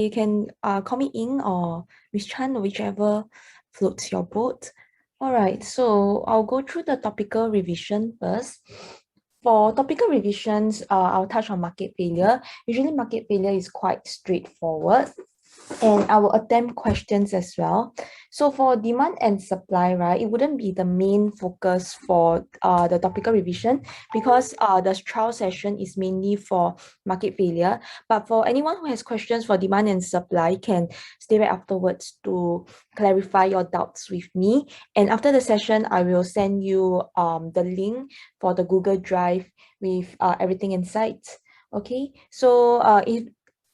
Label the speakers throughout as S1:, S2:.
S1: You can call me Ing or Miss Chan, whichever floats your boat. All right, so I'll go through the topical revision first. For topical revisions, I'll touch on market failure. Usually market failure is quite straightforward, and I will attempt questions as well. So for demand and supply, right, it wouldn't be the main focus for the topical revision because the trial session is mainly for market failure. But for anyone who has questions for demand and supply, can stay back afterwards to clarify your doubts with me. And after the session, I will send you the link for the Google Drive with everything inside. Okay, so if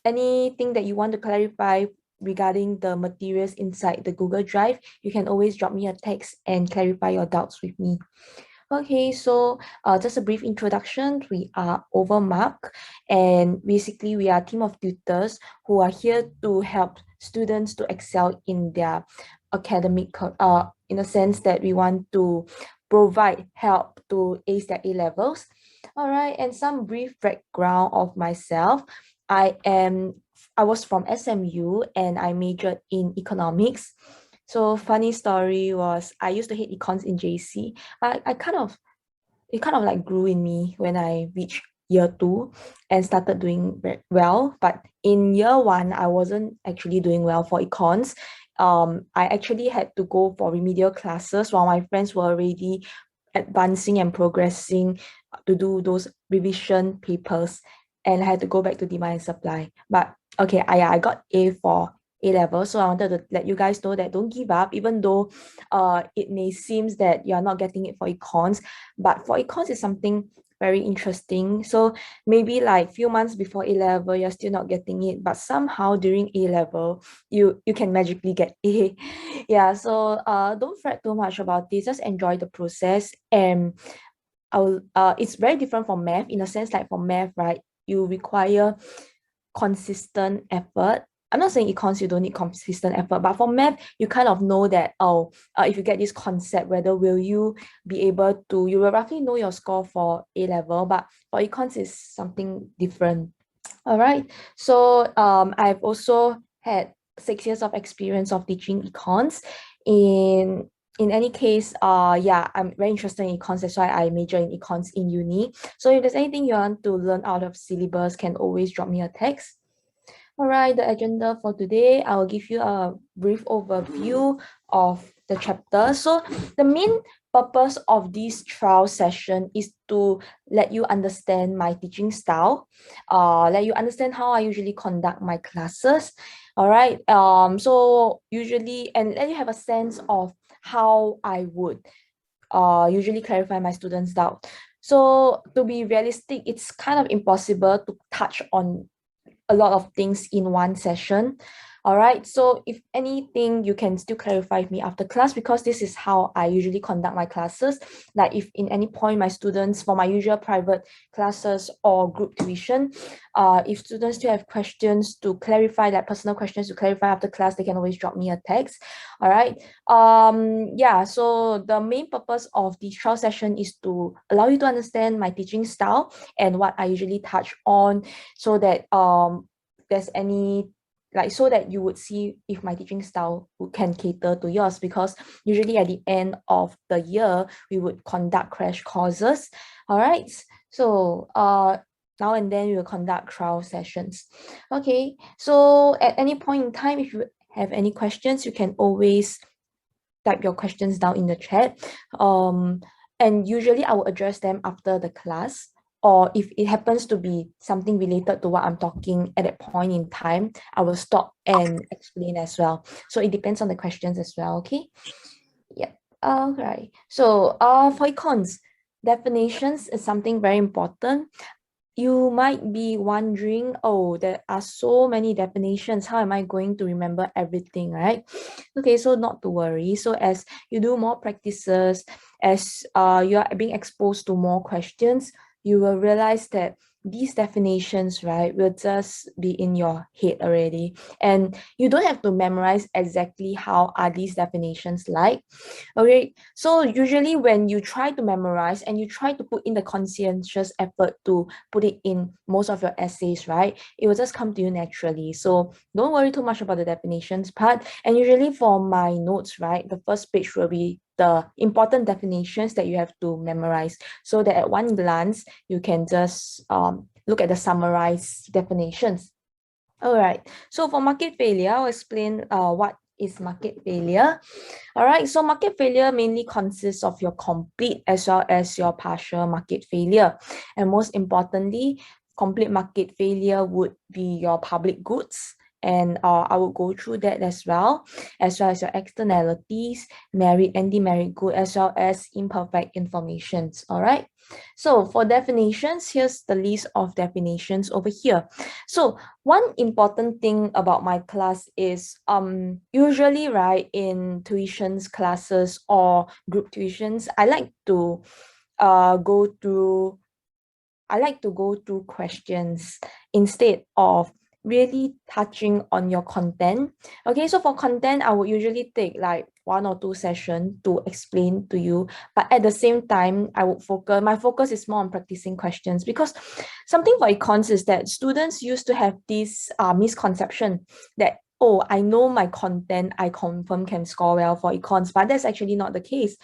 S1: anything that you want to clarify regarding the materials inside the Google Drive, you can always drop me a text and clarify your doubts with me. Okay, so just a brief introduction. We are OVERMUGGED, and basically we are a team of tutors who are here to help students to excel in their academic, in a sense that we want to provide help to ace their A levels. All right, and some brief background of myself. I was from SMU and I majored in economics. So funny story was I used to hate econs in JC, but it kind of like grew in me when I reached year 2 and started doing well. But in year 1, I wasn't actually doing well for econs. I actually had to go for remedial classes while my friends were already advancing and progressing to do those revision papers, and I had to go back to demand and supply. But okay, I got A for A level, so I wanted to let you guys know that don't give up, even though it may seem that you're not getting it for econs, but for econs is something very interesting. So maybe like few months before A level, you're still not getting it, but somehow during A level, you can magically get A. Yeah, so don't fret too much about this, just enjoy the process. And it's very different from math in a sense, like for math, right, you require consistent effort. I'm not saying econs you don't need consistent effort, but for math, you kind of know that, if you get this concept, whether will you be able to, you will roughly know your score for A level, but for econs is something different. All right, so I've also had 6 years of experience of teaching econs. In any case, yeah, I'm very interested in econs. That's why I major in econs in uni. So if there's anything you want to learn out of syllabus, can always drop me a text. All right, the agenda for today, I will give you a brief overview of the chapter. So the main purpose of this trial session is to let you understand my teaching style, let you understand how I usually conduct my classes. All right, so usually, and let you have a sense of how I would usually clarify my students' doubt. So to be realistic, it's kind of impossible to touch on a lot of things in one session. All right, so if anything, you can still clarify with me after class, because this is how I usually conduct my classes. Like if in any point my students, for my usual private classes or group tuition, if students still have questions to clarify, like personal questions to clarify after class, they can always drop me a text. All right, yeah, so the main purpose of the trial session is to allow you to understand my teaching style and what I usually touch on, so that there's any, like, so that you would see if my teaching style can cater to yours, because usually at the end of the year we would conduct crash courses. All right, so now and then we will conduct trial sessions. Okay, so at any point in time, if you have any questions, you can always type your questions down in the chat, and usually I will address them after the class, or if it happens to be something related to what I'm talking at that point in time, I will stop and explain as well. So it depends on the questions as well. Okay, yeah. All right, so for econs, definitions is something very important. You might be wondering, oh, there are so many definitions, how am I going to remember everything, right? Okay, so not to worry. So as you do more practices, as you are being exposed to more questions, you will realize that these definitions, right, will just be in your head already. And you don't have to memorize exactly how are these definitions like. Okay, so usually when you try to memorize and you try to put in the conscientious effort to put it in most of your essays, right, it will just come to you naturally. So don't worry too much about the definitions part. And usually for my notes, right, the first page will be the important definitions that you have to memorize, so that at one glance you can just look at the summarized definitions. All right, so for market failure, I'll explain what is market failure. All right, so market failure mainly consists of your complete as well as your partial market failure. And most importantly, complete market failure would be your public goods. And I will go through that as well as your externalities, merit and demerit good, as well as imperfect informations. All right. So for definitions, here's the list of definitions over here. So one important thing about my class is usually, right, in tuitions classes or group tuitions, I like to go through questions instead of really touching on your content. Okay, so for content, I would usually take like 1 or 2 sessions to explain to you. But at the same time, my focus is more on practicing questions, because something for econs is that students used to have this misconception that, oh, I know my content, I confirm can score well for econs, but that's actually not the case.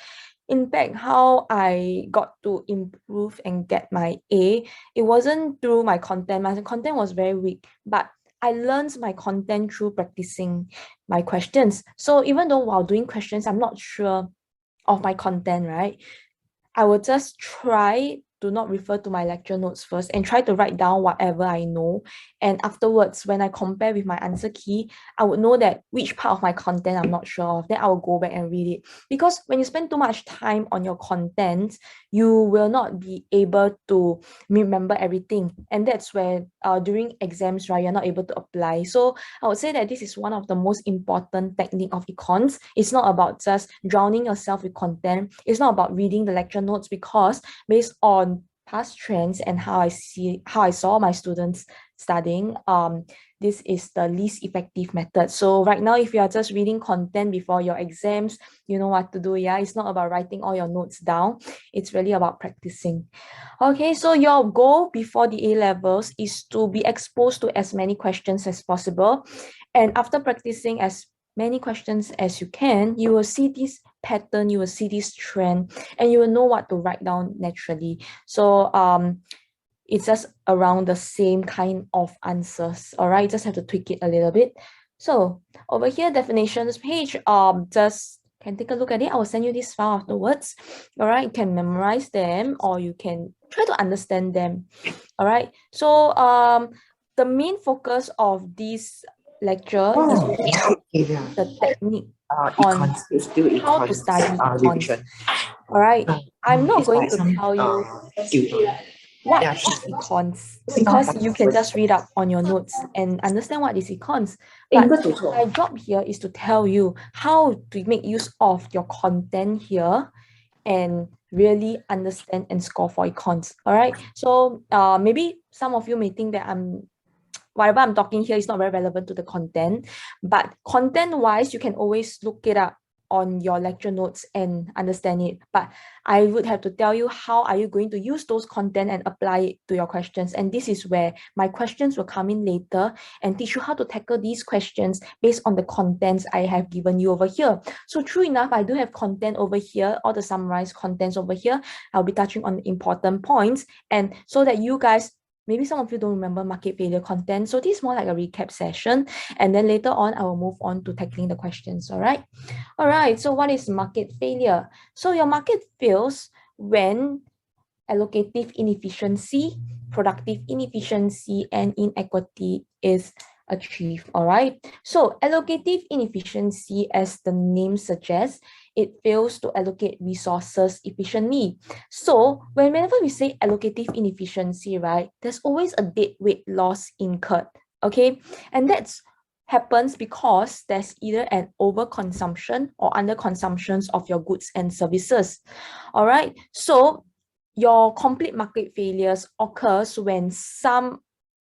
S1: In fact, how I got to improve and get my A, it wasn't through my content. My content was very weak, but I learned my content through practicing my questions. So even though while doing questions, I'm not sure of my content, right, I will just try to not refer to my lecture notes first and try to write down whatever I know. And afterwards, when I compare with my answer key, I would know that which part of my content I'm not sure of. Then I will go back and read it. Because when you spend too much time on your content, you will not be able to remember everything. And that's where during exams, right, you're not able to apply. So I would say that this is one of the most important technique of econs. It's not about just drowning yourself with content. It's not about reading the lecture notes, because based on past trends and how I saw my students studying, this is the least effective method. So right now, if you are just reading content before your exams, you know what to do. Yeah, it's not about writing all your notes down. It's really about practicing. Okay, so your goal before the A levels is to be exposed to as many questions as possible. And after practicing as many questions as you can, you will see this pattern, you will see this trend, and you will know what to write down naturally. So it's just around the same kind of answers. All right, just have to tweak it a little bit. So over here, definitions page, just can take a look at it. I will send you this file afterwards. All right, you can memorize them or you can try to understand them. All right, so the main focus of this lecture is the technique on how to study econs. All right, I'm not going to tell you what is econs, because you can just read up on your notes and understand what is econs. But my job here is to tell you how to make use of your content here and really understand and score for econs. All right, so maybe some of you may think that whatever I'm talking here is not very relevant to the content, but content wise, you can always look it up on your lecture notes and understand it. But I would have to tell you how are you going to use those content and apply it to your questions. And this is where my questions will come in later and teach you how to tackle these questions based on the contents I have given you over here. So true enough, I do have content over here, all the summarized contents over here. I'll be touching on important points, and so that you guys, maybe some of you don't remember market failure content. So this is more like a recap session. And then later on, I will move on to tackling the questions. All right. All right. So what is market failure? So your market fails when allocative inefficiency, productive inefficiency, and inequity is achieved. All right. So allocative inefficiency, as the name suggests, it fails to allocate resources efficiently. So whenever we say allocative inefficiency, right, there's always a dead weight loss incurred. Okay, and that's happens because there's either an overconsumption or underconsumptions of your goods and services. All right. So your complete market failures occurs when some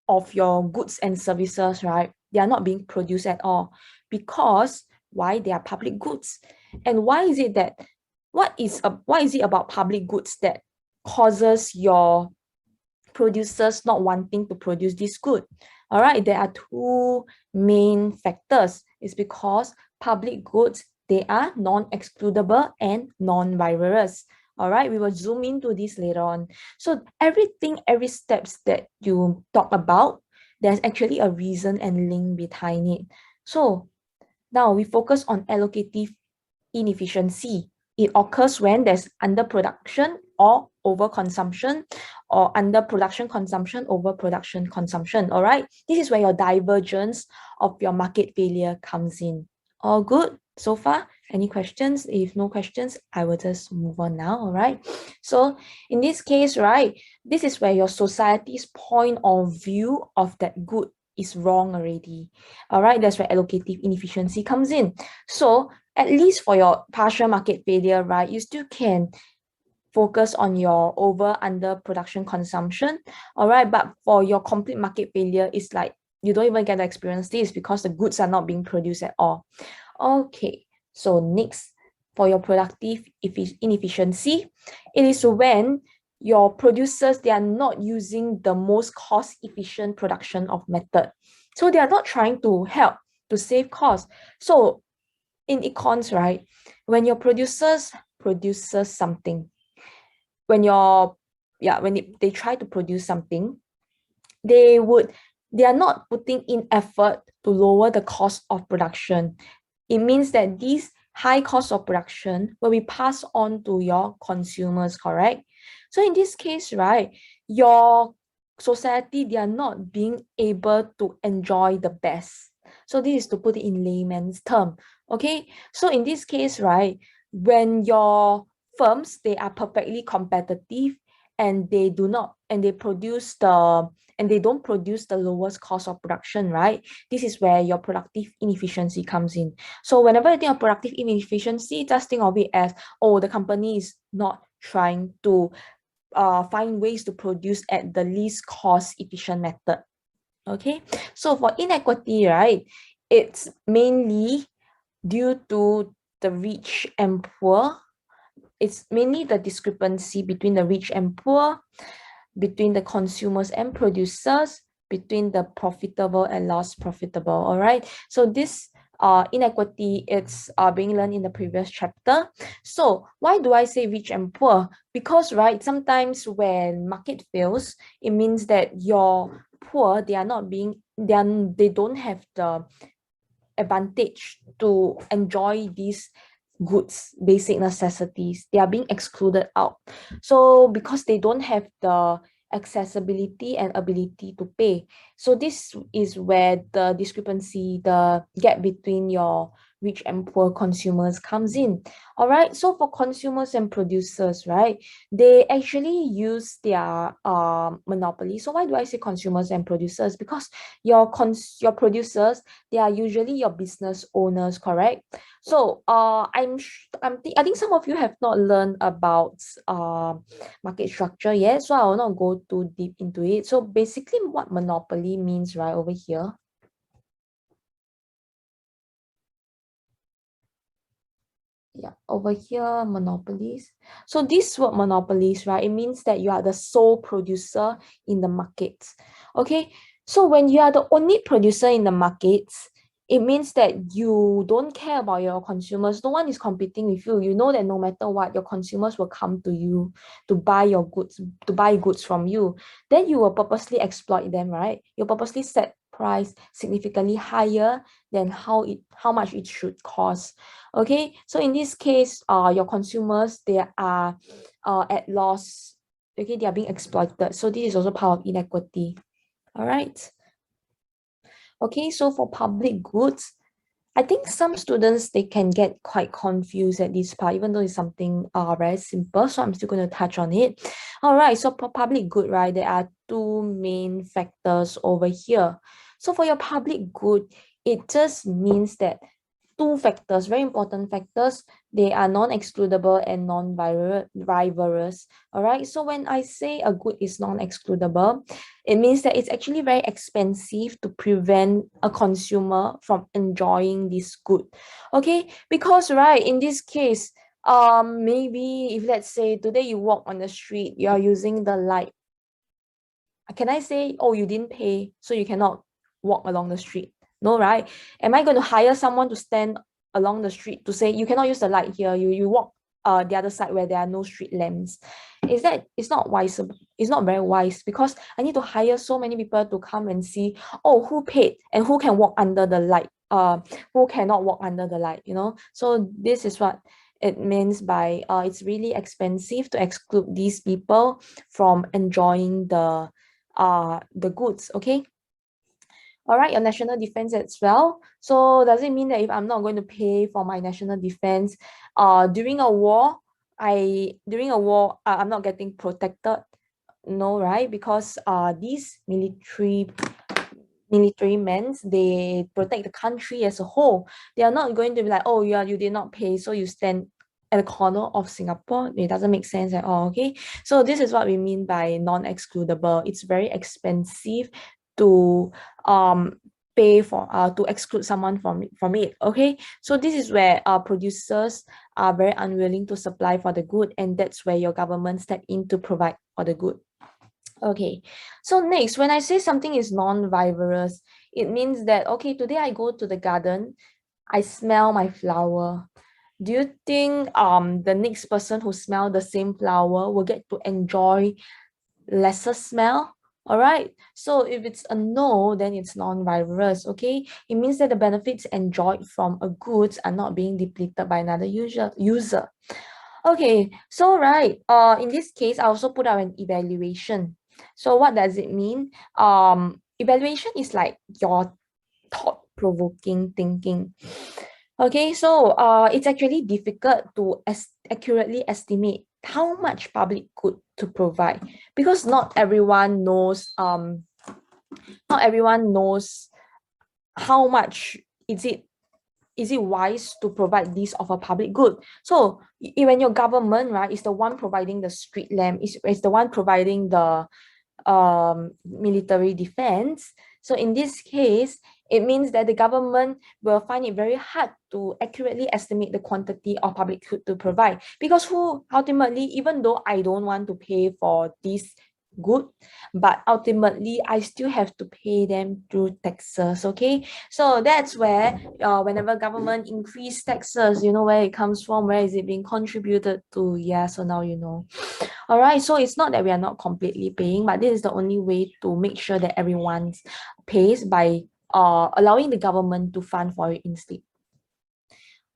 S1: of your goods and services, right, they are not being produced at all. Because why? They are public goods. And why is it that what is it about public goods that causes your producers not wanting to produce this good? All right, there are two main factors. It's because public goods, they are non-excludable and non-virus. All right, we will zoom into this later on. So every steps that you talk about, there's actually a reason and link behind it. So now we focus on allocative inefficiency. It occurs when there's underproduction or overconsumption, or underproduction consumption, overproduction consumption. All right, this is where your divergence of your market failure comes in. All good so far? Any questions? If no questions, I will just move on now. All right, so in this case, right, this is where your society's point of view of that good is wrong already. All right, that's where allocative inefficiency comes in. So at least for your partial market failure, right, you still can focus on your under production consumption. All right, but for your complete market failure, it's like you don't even get to experience this because the goods are not being produced at all. Okay, so next, for your productive inefficiency, it is when your producers, they are not using the most cost efficient production of method. So they are not trying to help to save costs. So in econs, right, when your producers produces something, when they try to produce something, they are not putting in effort to lower the cost of production. It means that these high cost of production will be passed on to your consumers, correct? So in this case, right, your society, they are not being able to enjoy the best. So this is to put it in layman's term. Okay, so in this case, right, when your firms, they are perfectly competitive and they do not, and they produce the, and they don't produce the lowest cost of production, right? This is where your productive inefficiency comes in. So whenever you think of productive inefficiency, just think of it as, oh, the company is not trying to find ways to produce at the least cost efficient method. Okay, so for inequity, right, it's mainly due to the rich and poor. It's mainly the discrepancy between the rich and poor, between the consumers and producers, between the profitable and less profitable. All right, so this inequity, it's being learned in the previous chapter. So why do I say rich and poor? Because, right, sometimes when market fails, it means that your poor, they are not being, they don't have the advantage to enjoy these goods, basic necessities. They are being excluded out. So because they don't have the accessibility and ability to pay. So this is where the discrepancy, the gap between your rich and poor consumers comes in. All right, so for consumers and producers, right, they actually use their monopoly. So why do I say consumers and producers? Because your producers, they are usually your business owners, correct? So I think some of you have not learned about market structure yet, so I will not go too deep into it. So basically what monopoly means, right, over here, yeah, over here, monopolies. So this word monopolies, right, it means that you are the sole producer in the markets. Okay, so when you are the only producer in the markets, it means that you don't care about your consumers. No one is competing with you. You know that no matter what, your consumers will come to you to buy your goods, to buy goods from you. Then you will purposely exploit them, right? You purposely set price significantly higher than how much it should cost. Okay, so in this case, your consumers, they are at loss. Okay, they are being exploited. So this is also part of inequity. All right. Okay, so for public goods, I think some students, they can get quite confused at this part, even though it's something very simple. So I'm still going to touch on it. All right, so for public good, right, there are two main factors over here. So for your public good, it just means that two factors, very important factors. They are non-excludable and non-rivalrous. All right. So when I say a good is non-excludable, it means that it's actually very expensive to prevent a consumer from enjoying this good. Okay. Because right, in this case, maybe if let's say today you walk on the street, you are using the light. Can I say, oh, you didn't pay, so you cannot walk along the street? No, right? Am I going to hire someone to stand along the street to say you cannot use the light here, you walk the other side where there are no street lamps? It's not wise, it's not very wise, because I need to hire so many people to come and see, oh, who paid and who can walk under the light, who cannot walk under the light, you know? So this is what it means by it's really expensive to exclude these people from enjoying the goods. Okay. All right, your national defense as well. So does it mean that if I'm not going to pay for my national defense during a war, I'm not getting protected? No, right? Because these military men, they protect the country as a whole. They are not going to be like, oh yeah, you did not pay, so you stand at the corner of Singapore. It doesn't make sense at all. Okay, so this is what we mean by non-excludable. It's very expensive to pay for to exclude someone from it. Okay, so this is where producers are very unwilling to supply for the good, and that's where your government step in to provide for the good. Okay, so next, when I say something is non-vivorous, it means that, okay, today I go to the garden, I smell my flower. Do you think the next person who smell the same flower will get to enjoy lesser smell? All right, so if it's a no, then it's non-vivorous. Okay, it means that the benefits enjoyed from a goods are not being depleted by another user. Okay, so right, in this case, I also put out an evaluation. So what does it mean? Evaluation is like your thought-provoking thinking. Okay, so it's actually difficult to accurately estimate how much public good to provide, because not everyone knows how much is it wise to provide this of a public good. So when your government, right, is the one providing the street lamp, is the one providing the military defense. So in this case, it means that the government will find it very hard to accurately estimate the quantity of public good to provide, because who ultimately, even though I don't want to pay for this good, but ultimately I still have to pay them through taxes. Okay, so that's where whenever government increase taxes, you know where it comes from, where is it being contributed to? Yeah, so now you know. All right, so it's not that we are not completely paying, but this is the only way to make sure that everyone pays by allowing the government to fund for it instead.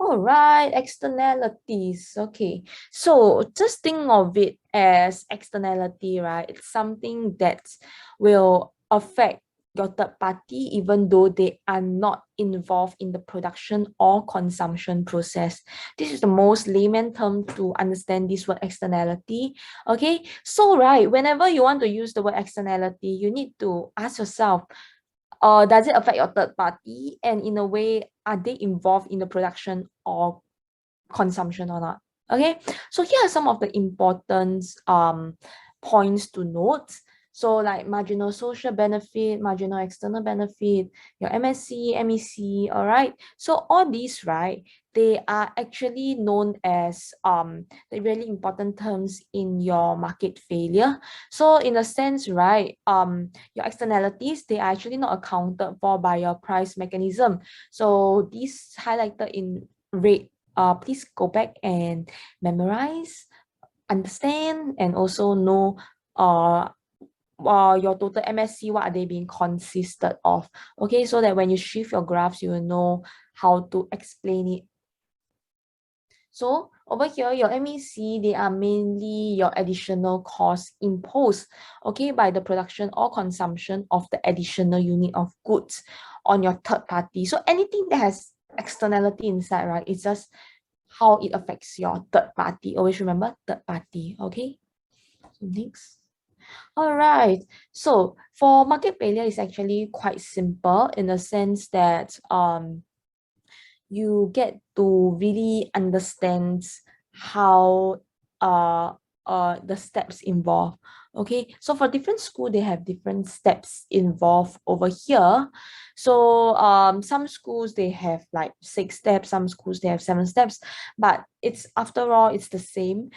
S1: All right, externalities. Okay, so just think of it as externality, right? It's something that will affect your third party even though they are not involved in the production or consumption process. This is the most layman term to understand this word externality. Okay, so right, whenever you want to use the word externality, you need to ask yourself, does it affect your third party? And in a way, are they involved in the production or consumption or not? Okay, so here are some of the important points to note. So like marginal social benefit, marginal external benefit, your MSC, MEC, all right? So all these, right, they are actually known as the really important terms in your market failure. So in a sense, right, your externalities, they are actually not accounted for by your price mechanism. So these highlighted in red, please go back and memorize, understand, and also know your total MSC, what are they being consisted of. Okay, so that when you shift your graphs, you will know how to explain it. So over here, your MEC, they are mainly your additional costs imposed, okay, by the production or consumption of the additional unit of goods on your third party. So anything that has externality inside, right, it's just how it affects your third party. Always remember third party, okay? So next. All right. So for market failure, it's actually quite simple in the sense that you get to really understand how the steps involved. Okay, so for different school, they have different steps involved over here. So some schools they have like 6 steps, some schools they have 7 steps, but it's after all it's the same.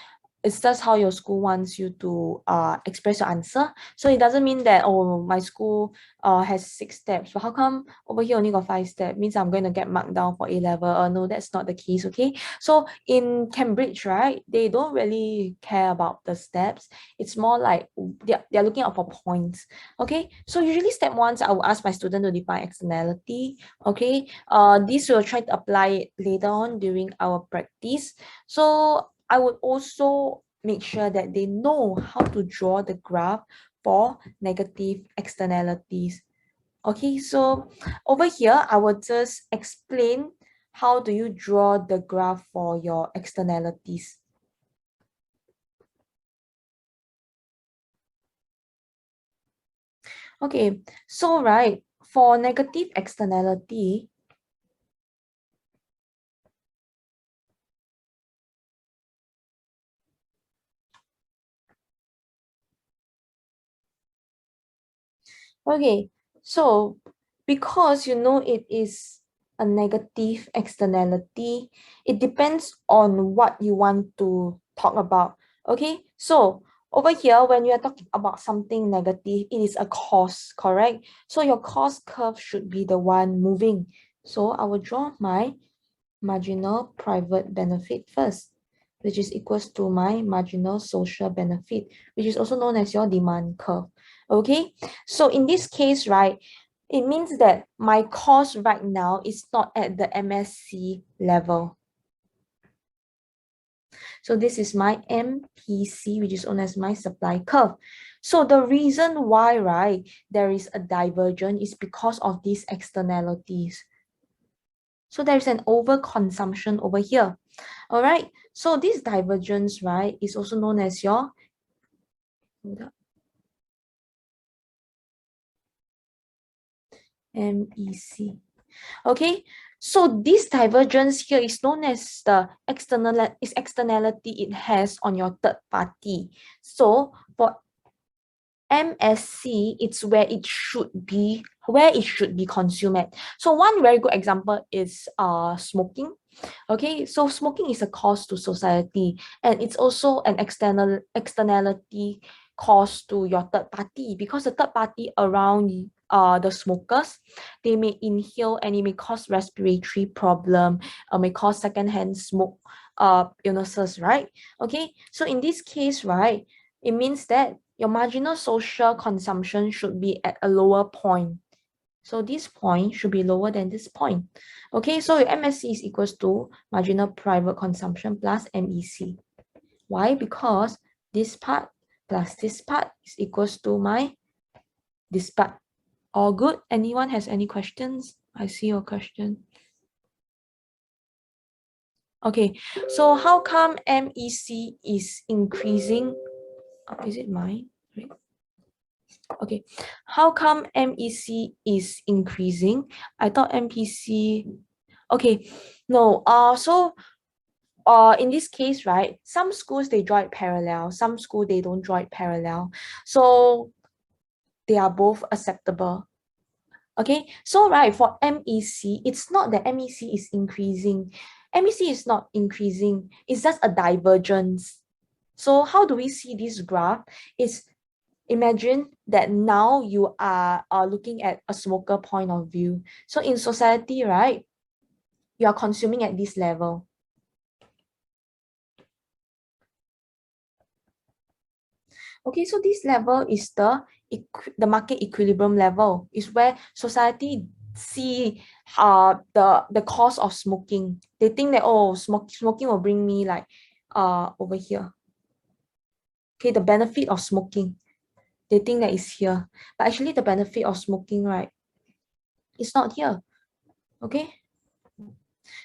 S1: It's just how your school wants you to express your answer. So it doesn't mean that, oh, my school has 6 steps, but how come over here only got 5 steps? Means I'm going to get marked down for A level. No, that's not the case. Okay, so in Cambridge, right, they don't really care about the steps. It's more like they're looking out for points. Okay, so usually step 1, I will ask my student to define externality. Okay, this will try to apply it later on during our practice. So I would also make sure that they know how to draw the graph for negative externalities. Okay, so over here, I will just explain how do you draw the graph for your externalities. Okay, so right, for negative externality, okay, so because you know it is a negative externality, it depends on what you want to talk about. Okay, so over here, when you are talking about something negative, it is a cost, correct? So your cost curve should be the one moving. So I will draw my marginal private benefit first, which is equals to my marginal social benefit, which is also known as your demand curve. Okay, so in this case, right, it means that my cost right now is not at the MSC level. So this is my MPC, which is known as my supply curve. So the reason why, right, there is a divergence is because of these externalities. So there is an overconsumption over here. All right. So this divergence, right, is also known as your MEC. Okay. So this divergence here is known as the externality it has on your third party. So for MSC, it's where it should be consumed at. So one very good example is smoking. Okay, so smoking is a cost to society, and it's also an externality cost to your third party, because the third party around the smokers, they may inhale and it may cause respiratory problem, may cause secondhand smoke illnesses, right? Okay, so in this case, right, it means that your marginal social consumption should be at a lower point. So this point should be lower than this point. Okay, so your MSC is equals to marginal private consumption plus MEC. Why? Because this part plus this part is equals to my this part. All good? Anyone has any questions? I see your question. Okay, so how come MEC is increasing? Is it mine? Right. Okay, how come MEC is increasing? I thought MPC. Okay, no. So in this case, right, some schools they draw it parallel, some school they don't draw it parallel. So they are both acceptable. Okay, so right, for MEC, it's not that MEC is increasing. MEC is not increasing, it's just a divergence. So how do we see this graph? Is imagine that now you are looking at a smoker point of view. So in society, right, you are consuming at this level. Okay, so this level is the market equilibrium level, is where society see the cost of smoking. They think that, oh, smoking will bring me like over here. Okay, the benefit of smoking. They think that is here. But actually the benefit of smoking, right, it's not here. Okay.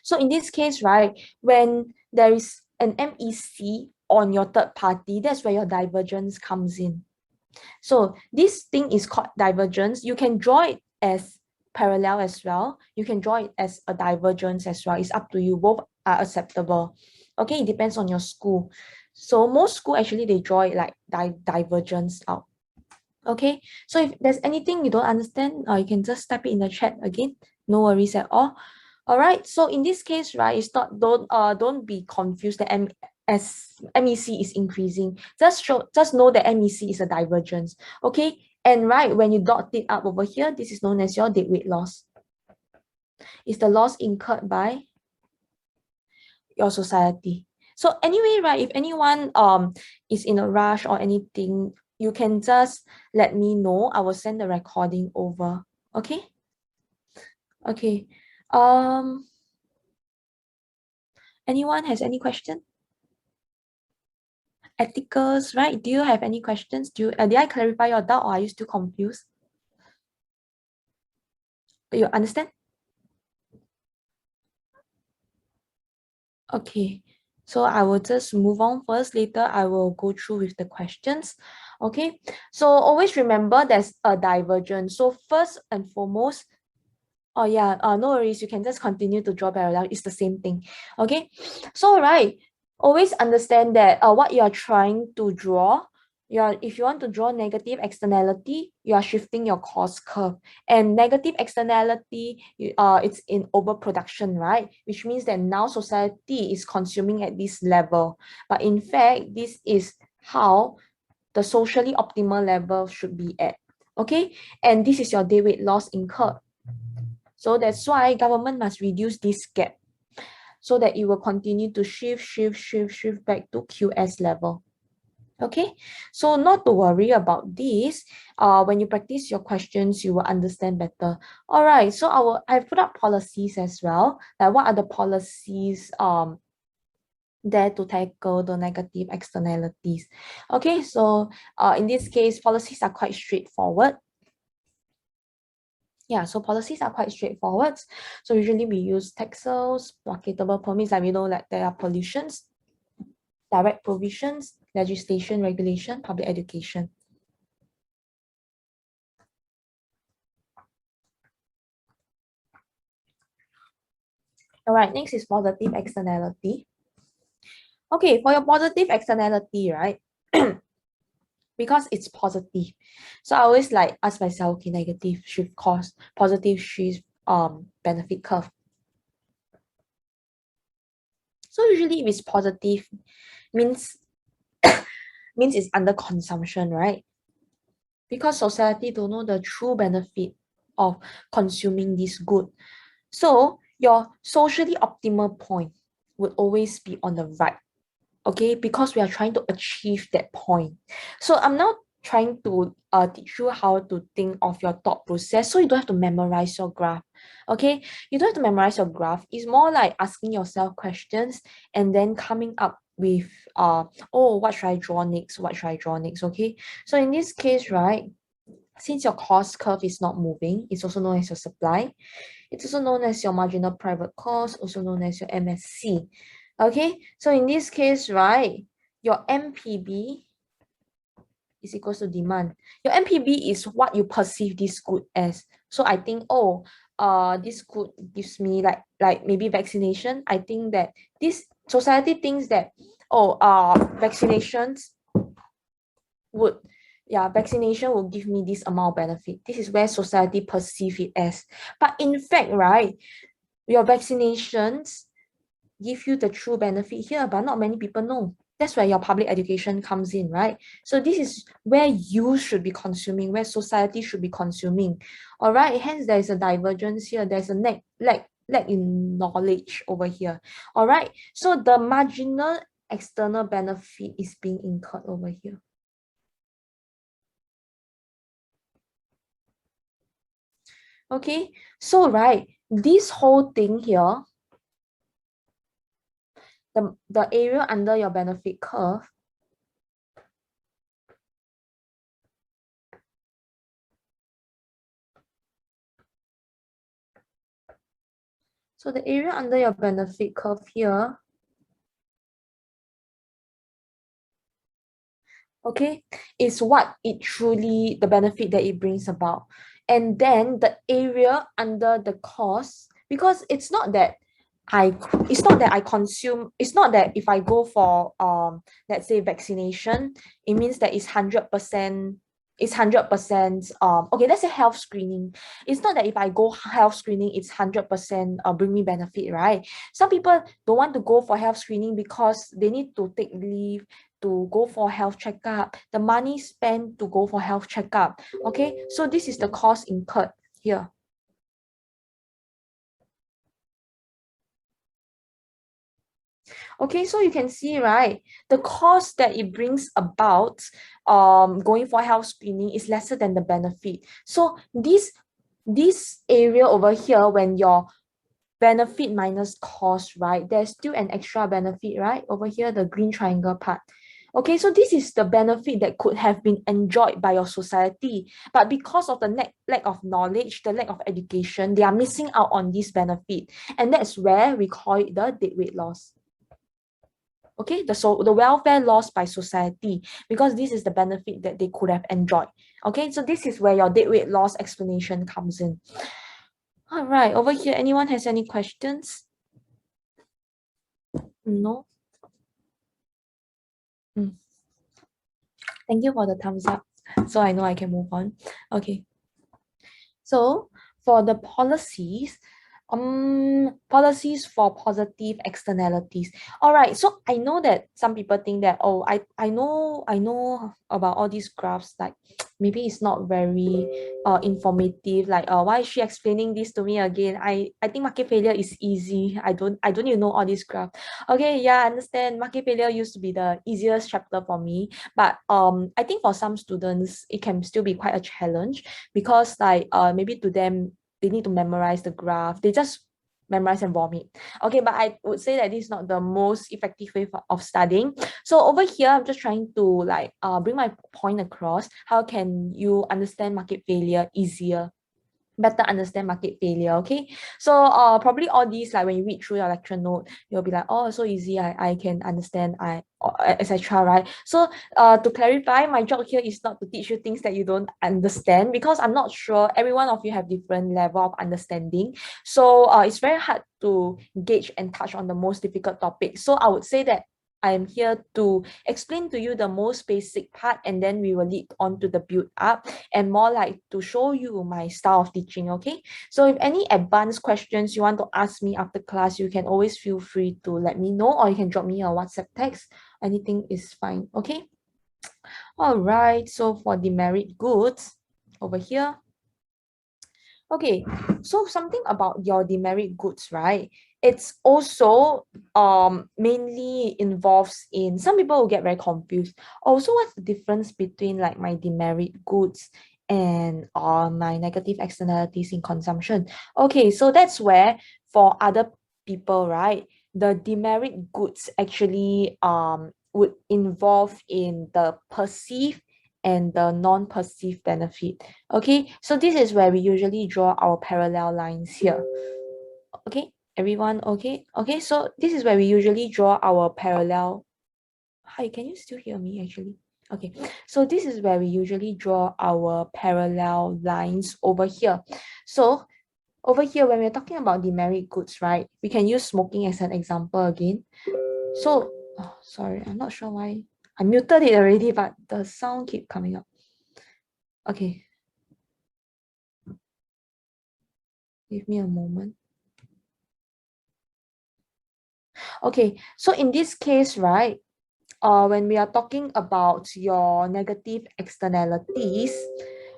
S1: So in this case, right, when there is an MEC on your third party, that's where your divergence comes in. So this thing is called divergence. You can draw it as parallel as well. You can draw it as a divergence as well. It's up to you. Both are acceptable. Okay, it depends on your school. So most school actually they draw it like divergence out. Okay, so if there's anything you don't understand, you can just type it in the chat again. No worries at all. All right, so in this case, right, it's not, don't be confused that MEC is increasing. Just know that MEC is a divergence. Okay, and right, when you dot it up over here, this is known as your deadweight loss. It's the loss incurred by your society. So anyway, right, if anyone is in a rush or anything, you can just let me know. I will send the recording over. Okay? Okay. Anyone has any question? Ethicals, right? Do you have any questions? Did I clarify your doubt, or are you still confused? You understand? Okay. So I will just move on first. Later, I will go through with the questions. Okay. So always remember there's a divergence. So first and foremost, oh yeah, no worries. You can just continue to draw parallel. It's the same thing. Okay. So right, always understand that what you are trying to draw, if you want to draw negative externality, you are shifting your cost curve. And negative externality, it's in overproduction, right? Which means that now society is consuming at this level. But in fact, this is how the socially optimal level should be at. Okay, and this is your deadweight loss incurred. So that's why government must reduce this gap so that it will continue to shift back to QS level. Okay, so not to worry about this. When you practice your questions, you will understand better. All right, so I've put up policies as well. Like what are the policies there to tackle the negative externalities? Okay, so in this case, policies are quite straightforward. Yeah, so policies are quite straightforward. So usually we use taxes, marketable permits, like we know that there are pollutions, direct provisions, legislation, regulation, public education. All right, next is positive externality. Okay, for your positive externality, right? Because it's positive. So I always like ask myself, okay, negative shift cost, positive shift benefit curve. So usually if it's positive, means it's under consumption, right? Because society don't know the true benefit of consuming this good. So your socially optimal point would always be on the right, okay? Because we are trying to achieve that point. So I'm now trying to teach you how to think of your thought process, so you don't have to memorize your graph, okay? You don't have to memorize your graph. It's more like asking yourself questions and then coming up with oh, what should I draw next, okay? So in this case, right, since your cost curve is not moving, it's also known as your supply. It's also known as your marginal private cost, also known as your MSC. Okay, so in this case, right, your MPB is equals to demand. Your MPB is what you perceive this good as. So I think, oh, this good gives me like maybe vaccination. I think that this society thinks that, oh, vaccinations would, yeah, vaccination will give me this amount of benefit. This is where society perceive it as. But in fact, right, your vaccinations give you the true benefit here, but not many people know. That's where your public education comes in, right? So this is where you should be consuming, where society should be consuming. All right, hence there is a divergence here. There's a lack in knowledge over here. All right, so the marginal external benefit is being incurred over here. Okay, so right, this whole thing here, the area under your benefit curve, so the area under your benefit curve here, okay, is what it truly, the benefit that it brings about. and then the area under the cost, because it's not that I consume, it's not that if I go for let's say vaccination, it means that it's 100%, it's 100% okay, let's say health screening. It's not that if I go health screening it's 100% bring me benefit, right? Some people don't want to go for health screening because they need to take leave to go for health checkup, the money spent to go for health checkup. Okay, so this is the cost incurred here. Okay, so you can see, right, the cost that it brings about going for health screening is lesser than the benefit. So this area over here, when your benefit minus cost, right, there's still an extra benefit, right, over here, the green triangle part. Okay, so this is the benefit that could have been enjoyed by your society, but because of the lack of knowledge, the lack of education, they are missing out on this benefit, and that's where we call it the deadweight loss. Okay, the welfare lost by society, because this is the benefit that they could have enjoyed. Okay, so this is where your deadweight loss explanation comes in. All right, over here, anyone has any questions? No. Thank you for the thumbs up, so I know I can move on. Okay, so for the policies, policies for positive externalities. All right, so I know that some people think that, oh, I know about all these graphs, like maybe it's not very informative, like why is she explaining this to me again? I think market failure is easy. I don't even know all these graphs. Okay, yeah, I understand market failure used to be the easiest chapter for me, but I think for some students it can still be quite a challenge, because like maybe to them they need to memorize the graph, they just memorize and vomit. Okay, but I would say that this is not the most effective way of studying. So over here I'm just trying to like bring my point across. How can you understand market failure easier, better understand market failure? Okay, so probably all these, like when you read through your lecture note, you'll be like, oh, so easy, I can understand, etc, right? So to clarify, my job here is not to teach you things that you don't understand, because I'm not sure every one of you have different level of understanding. So it's very hard to gauge and touch on the most difficult topics. So I would say that I am here to explain to you the most basic part, and then we will lead on to the build up, and more like to show you my style of teaching. Okay, so if any advanced questions you want to ask me after class, you can always feel free to let me know, or you can drop me a WhatsApp text. Anything is fine. Okay, all right, so for demerit goods over here. Okay, so something about your demerit goods, right? It's also mainly involves in, some people will get very confused. Also, what's the difference between like my demerit goods and my negative externalities in consumption? Okay, so that's where for other people, right, the demerit goods actually would involve in the perceived and the non-perceived benefit. Okay, so this is where we usually draw our parallel lines here. Okay, everyone, okay? Okay, so this is where we usually draw our parallel. Hi, can you still hear me actually? Okay, so this is where we usually draw our parallel lines over here. So over here, when we're talking about demerit goods, right, we can use smoking as an example again. So, oh, sorry, I'm not sure why. I muted it already, but the sound keep coming up. Okay, give me a moment. Okay, so in this case, right, when we are talking about your negative externalities,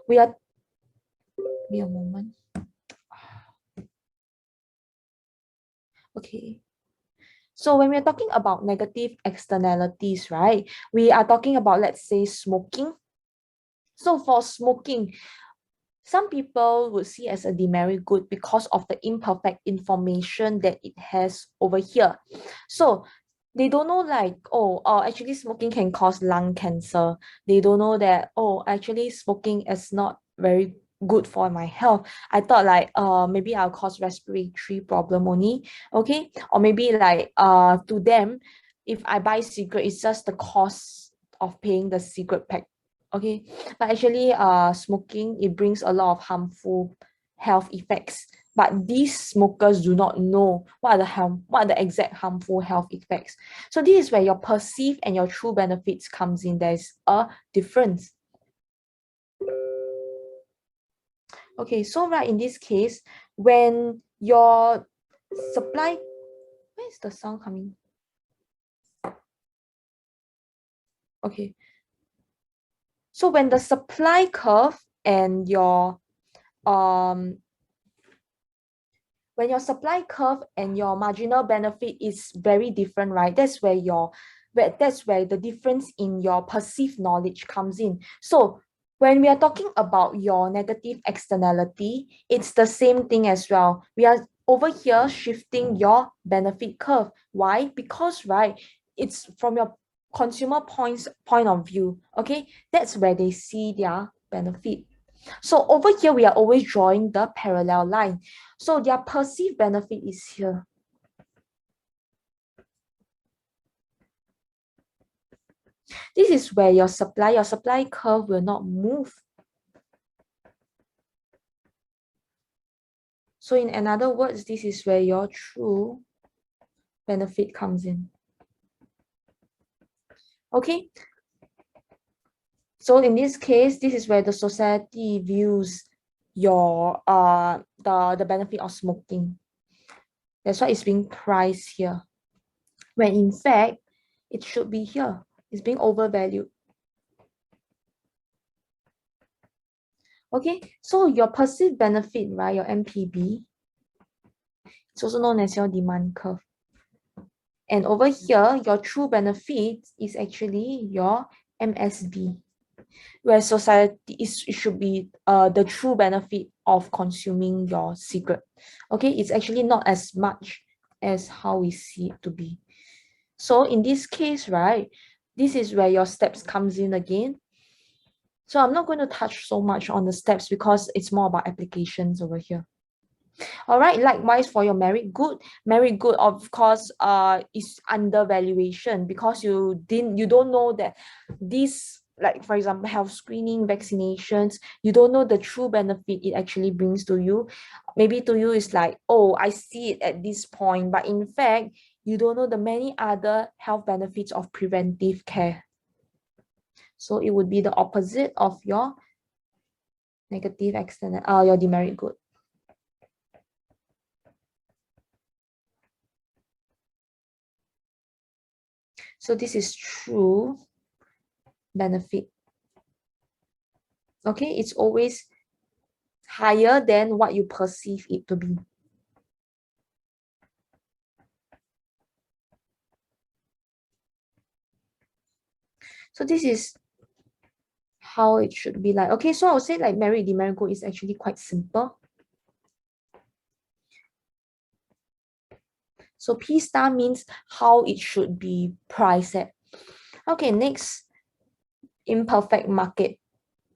S1: we are, give me a moment. Okay, so when we're talking about negative externalities, right, we are talking about, let's say, smoking. So for smoking, some people would see as a demerit good because of the imperfect information that it has over here. So they don't know like, oh, actually smoking can cause lung cancer. They don't know that, oh, actually smoking is not very good for my health. I thought like maybe I'll cause respiratory problem only. Okay, or maybe like to them, if I buy cigarette, it's just the cost of paying the cigarette pack. Okay, but actually smoking, it brings a lot of harmful health effects, but these smokers do not know what are the exact harmful health effects. So this is where your perceived and your true benefits comes in. There's a difference. Okay, so right in this case, when your supply, where is the sound coming? Okay, so um when your supply curve and your marginal benefit is very different, right? That's where the difference in your perceived knowledge comes in. So when we are talking about your negative externality, it's the same thing as well. We are over here shifting your benefit curve. Why? Because right, it's from your consumer point of view. Okay, that's where they see their benefit. So over here, we are always drawing the parallel line. So their perceived benefit is here. This is where your supply curve will not move. So in other words, this is where your true benefit comes in. Okay. So in this case, this is where the society views your the benefit of smoking. That's why it's being priced here. When in fact, it should be here. It's being overvalued. Okay, so your perceived benefit, right, your MPB, it's also known as your demand curve. And over here, your true benefit is actually your MSB, where society is it should be the true benefit of consuming your cigarette. Okay, it's actually not as much as how we see it to be. So in this case, right, this is where your steps comes in again. So I'm not going to touch so much on the steps because it's more about applications over here. All right, likewise for your merit good of course is under valuation because you don't know that this, like for example health screening, vaccinations, you don't know the true benefit it actually brings to you. Maybe to you it's like, oh, I see it at this point, but in fact you don't know the many other health benefits of preventive care. So it would be the opposite of your negative external your demerit good. So this is true benefit. Okay, it's always higher than what you perceive it to be. So this is how it should be like. Okay, so I would say like merit demerit good is actually quite simple. So P star means how it should be priced at. Okay, next, imperfect market.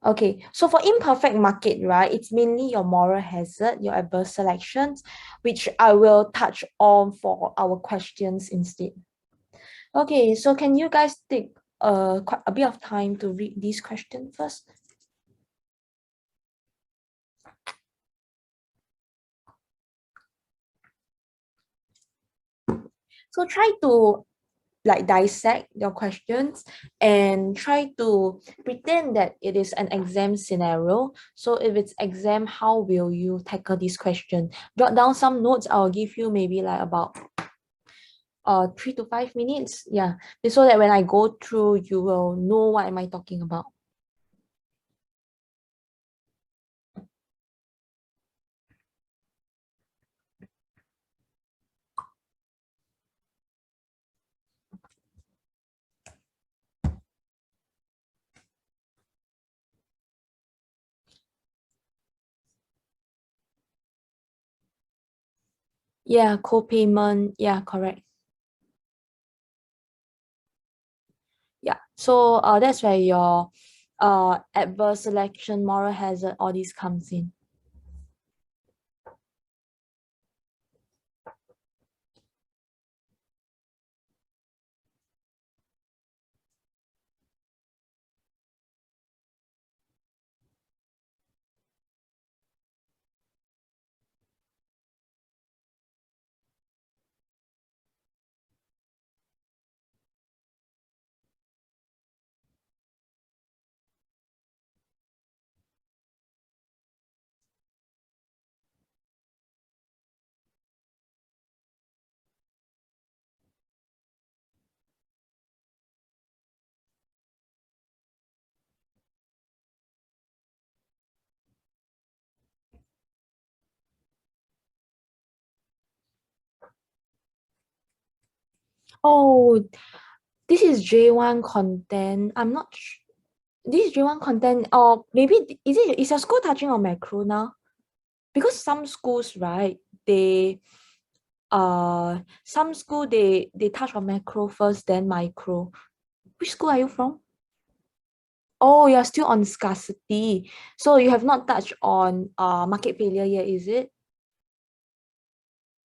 S1: Okay, so for imperfect market, right, it's mainly your moral hazard, your adverse selections, which I will touch on for our questions instead. Okay, so can you guys take quite a bit of time to read this question first? So try to like dissect your questions and try to pretend that it is an exam scenario. So if it's exam, how will you tackle this question? Jot down some notes. I'll give you maybe like about 3 to 5 minutes. Yeah, so that when I go through, you will know what am I talking about. Yeah, co-payment. Yeah, correct. Yeah, so that's where your adverse selection, moral hazard, all this comes in. Oh, this is J1 content. I'm not this is J1 content, or maybe is your school touching on macro now? Because some schools, right, some school they touch on macro first, then micro. Which school are you from? Oh, you're still on scarcity. So you have not touched on market failure yet, is it?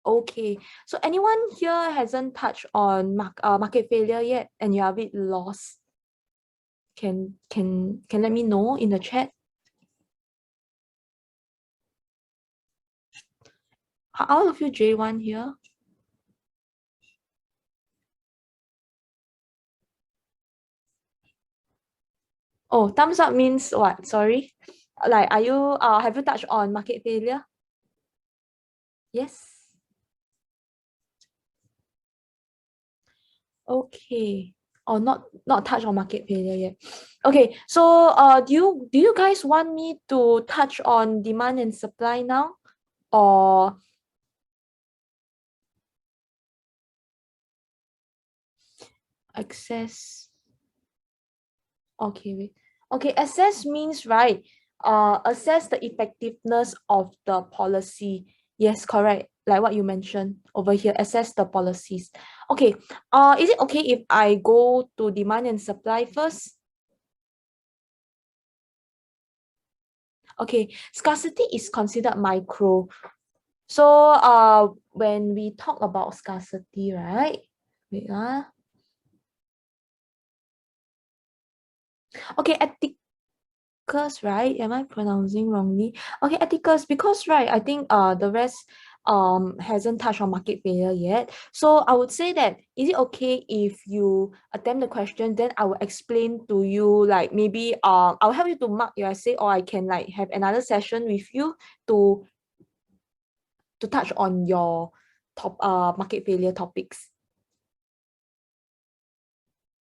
S1: Okay. So anyone here hasn't touched on market failure yet and you're a bit lost? Can let me know in the chat. All of you J1 here. Oh, thumbs up means what? Sorry. Like, are you have you touched on market failure? Yes. Okay. Or not touch on market failure yet. Okay, so do you guys want me to touch on demand and supply now? Or access? Okay, wait. Okay, assess means, right, assess the effectiveness of the policy. Yes, correct. Like what you mentioned over here, assess the policies. Okay, is it okay if I go to demand and supply first? Okay, scarcity is considered micro. So when we talk about scarcity, right? Wait, okay, ethicals, right? Am I pronouncing wrongly? Okay, ethicals, because right, I think the rest hasn't touched on market failure yet. So I would say that, is it okay if you attempt the question, then I will explain to you, like maybe I'll help you to mark your essay, or I can like have another session with you to touch on your market failure topics.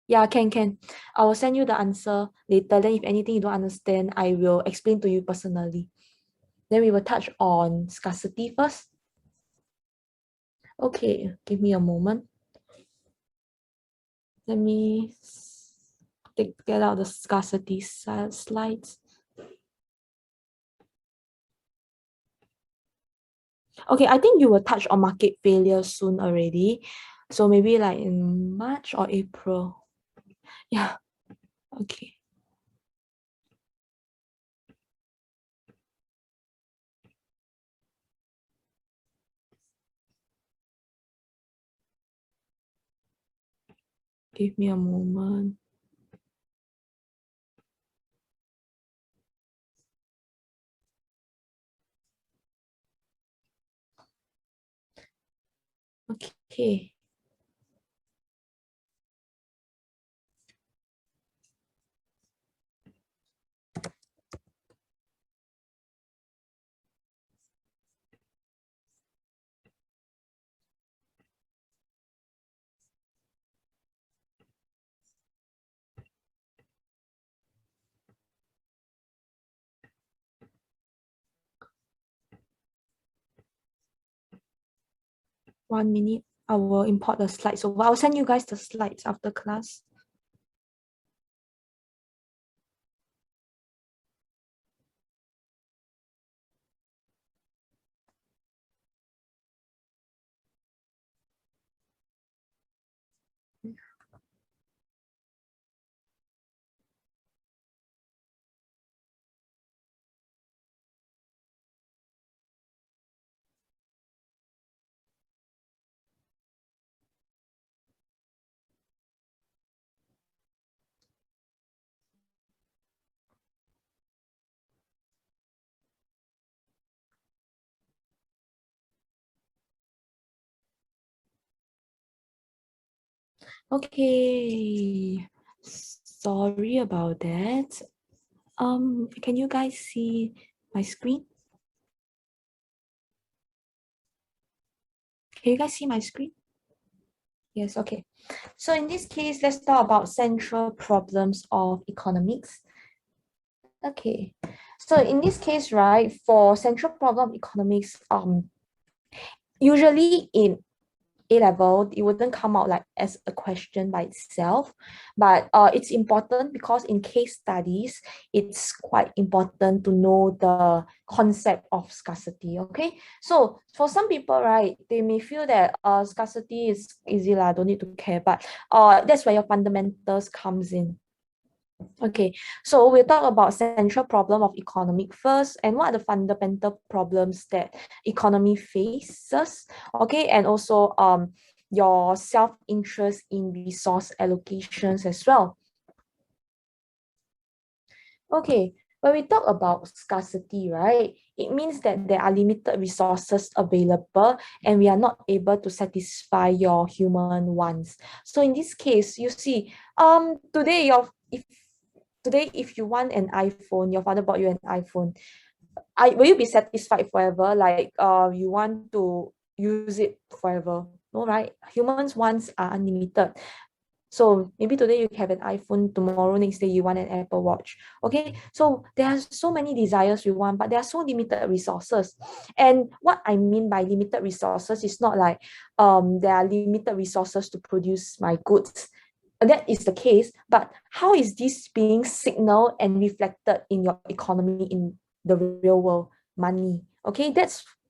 S1: Yeah, can. I will send you the answer later. Then if anything you don't understand, I will explain to you personally. Then we will touch on scarcity first. Okay, give me a moment. Let me get out the scarcity slides. Okay, I think you will touch on market failure soon already. So maybe like in March or April. Yeah, okay. Give me a moment. Okay. 1 minute. I will import the slides over. I'll send you guys the slides after class. Okay, sorry about that. Can you guys see my screen? Can you guys see my screen? Yes, okay. So in this case, let's talk about central problems of economics. Okay, so in this case, right, for central problem economics, usually in A-level, it wouldn't come out like as a question by itself, but it's important because in case studies, it's quite important to know the concept of scarcity. Okay, so for some people, right, they may feel that scarcity is easy lah, don't need to care, but that's where your fundamentals comes in. Okay, so we'll talk about central problem of economic first, and what are the fundamental problems that economy faces. Okay, and also your self-interest in resource allocations as well. Okay, when we talk about scarcity, right, it means that there are limited resources available and we are not able to satisfy your human wants. So in this case, you see, today if you want an iPhone, your father bought you an iPhone, will you be satisfied forever? Like you want to use it forever? No, right? Humans wants are unlimited. So maybe today you have an iPhone, tomorrow, next day you want an Apple Watch. Okay, so there are so many desires we want, but there are so limited resources. And what I mean by limited resources is not like there are limited resources to produce my goods. That is the case, but how is this being signaled and reflected in your economy in the real world? Money. Okay,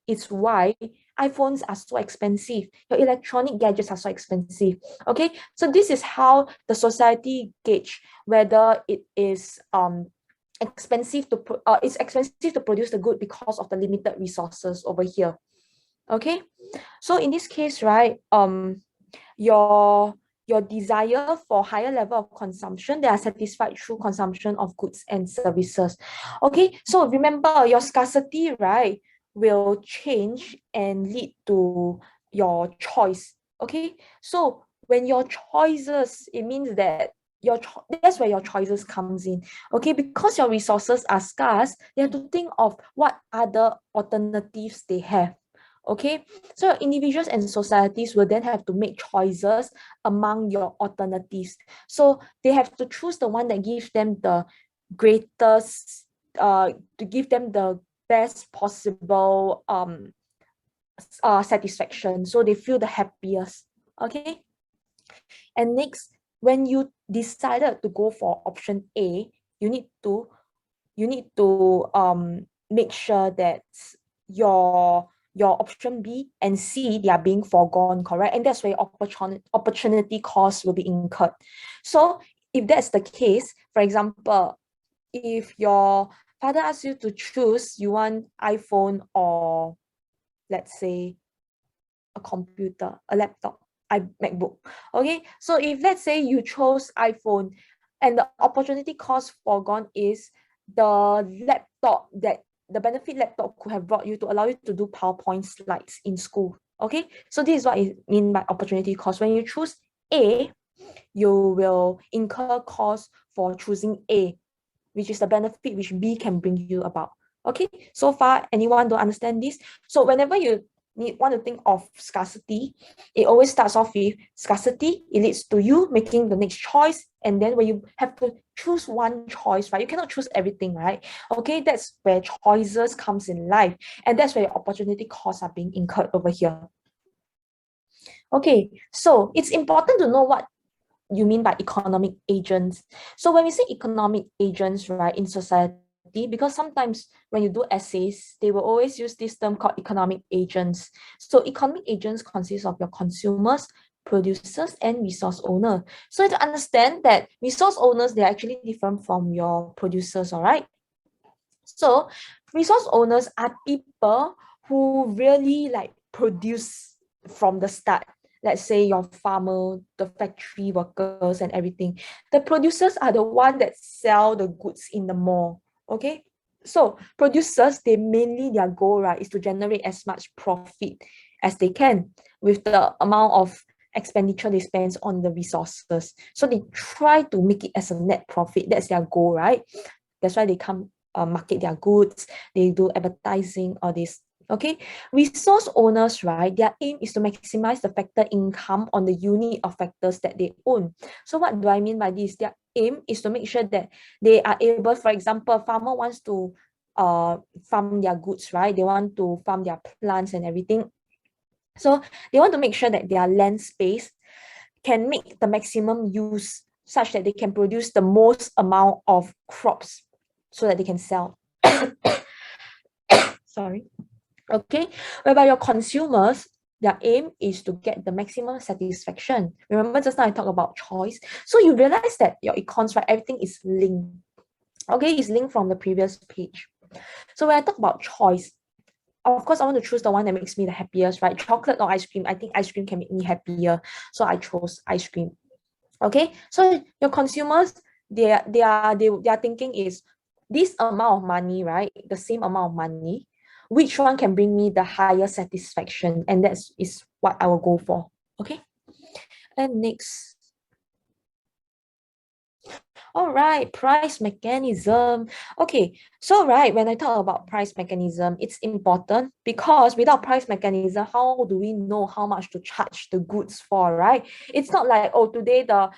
S1: it's why iPhones are so expensive. Your electronic gadgets are so expensive. Okay, so this is how the society gauge whether it is it's expensive to produce the good because of the limited resources over here. Okay, so in this case, right, your desire for higher level of consumption, they are satisfied through consumption of goods and services. Okay, so remember your scarcity, right, will change and lead to your choice. Okay, so when your choices, it means that that's where your choices comes in. Okay, because your resources are scarce, they have to think of what other alternatives they have. Okay, so individuals and societies will then have to make choices among your alternatives. So they have to choose the one that gives them the greatest, to give them the best possible satisfaction. So they feel the happiest. Okay. And next, when you decided to go for option A, you need to make sure that your option B and C, they are being foregone, correct? And that's where opportunity cost will be incurred. So if that's the case, for example, if your father asks you to choose, you want iPhone or let's say a computer, a laptop, MacBook. Okay, so if let's say you chose iPhone and the opportunity cost foregone is the benefit laptop could have brought you to allow you to do PowerPoint slides in school. Okay, so this is what I mean by opportunity cost. When you choose A, you will incur cost for choosing A, which is the benefit which B can bring you about. Okay, so far anyone don't understand this? So whenever you want to think of scarcity, it always starts off with scarcity. It leads to you making the next choice, and then when you have to choose one choice, right, you cannot choose everything, right? Okay, that's where choices comes in life, and that's where your opportunity costs are being incurred over here. Okay, so it's important to know what you mean by economic agents. So when we say economic agents, right, in society, because sometimes when you do essays, they will always use this term called economic agents. So economic agents consist of your consumers, producers, and resource owner. So to understand that resource owners, they're actually different from your producers, all right? So resource owners are people who really like produce from the start. Let's say your farmer, the factory workers and everything. The producers are the one that sell the goods in the mall. Okay. So producers, their goal, right, is to generate as much profit as they can with the amount of expenditure they spend on the resources. So they try to make it as a net profit. That's their goal, right? That's why they come market their goods, they do advertising, all this. Okay, resource owners, right, their aim is to maximize the factor income on the unit of factors that they own. So what do I mean by this? Their aim is to make sure that they are able, for example, a farmer wants to farm their goods, right? They want to farm their plants and everything. So they want to make sure that their land space can make the maximum use such that they can produce the most amount of crops so that they can sell. Sorry. Okay, whereby your consumers, their aim is to get the maximum satisfaction. Remember just now I talked about choice. So you realize that your econs, right, everything is linked. Okay, it's linked from the previous page. So when I talk about choice, of course I want to choose the one that makes me the happiest, right? Chocolate or ice cream. I think ice cream can make me happier, so I chose ice cream. Okay, so your consumers, their thinking is this amount of money, right? The same amount of money, which one can bring me the higher satisfaction, and that's is what I will go for. Okay, and next. All right, price mechanism. Okay, so right, when I talk about price mechanism, it's important because without price mechanism, how do we know how much to charge the goods for, right? It's not like, oh, today the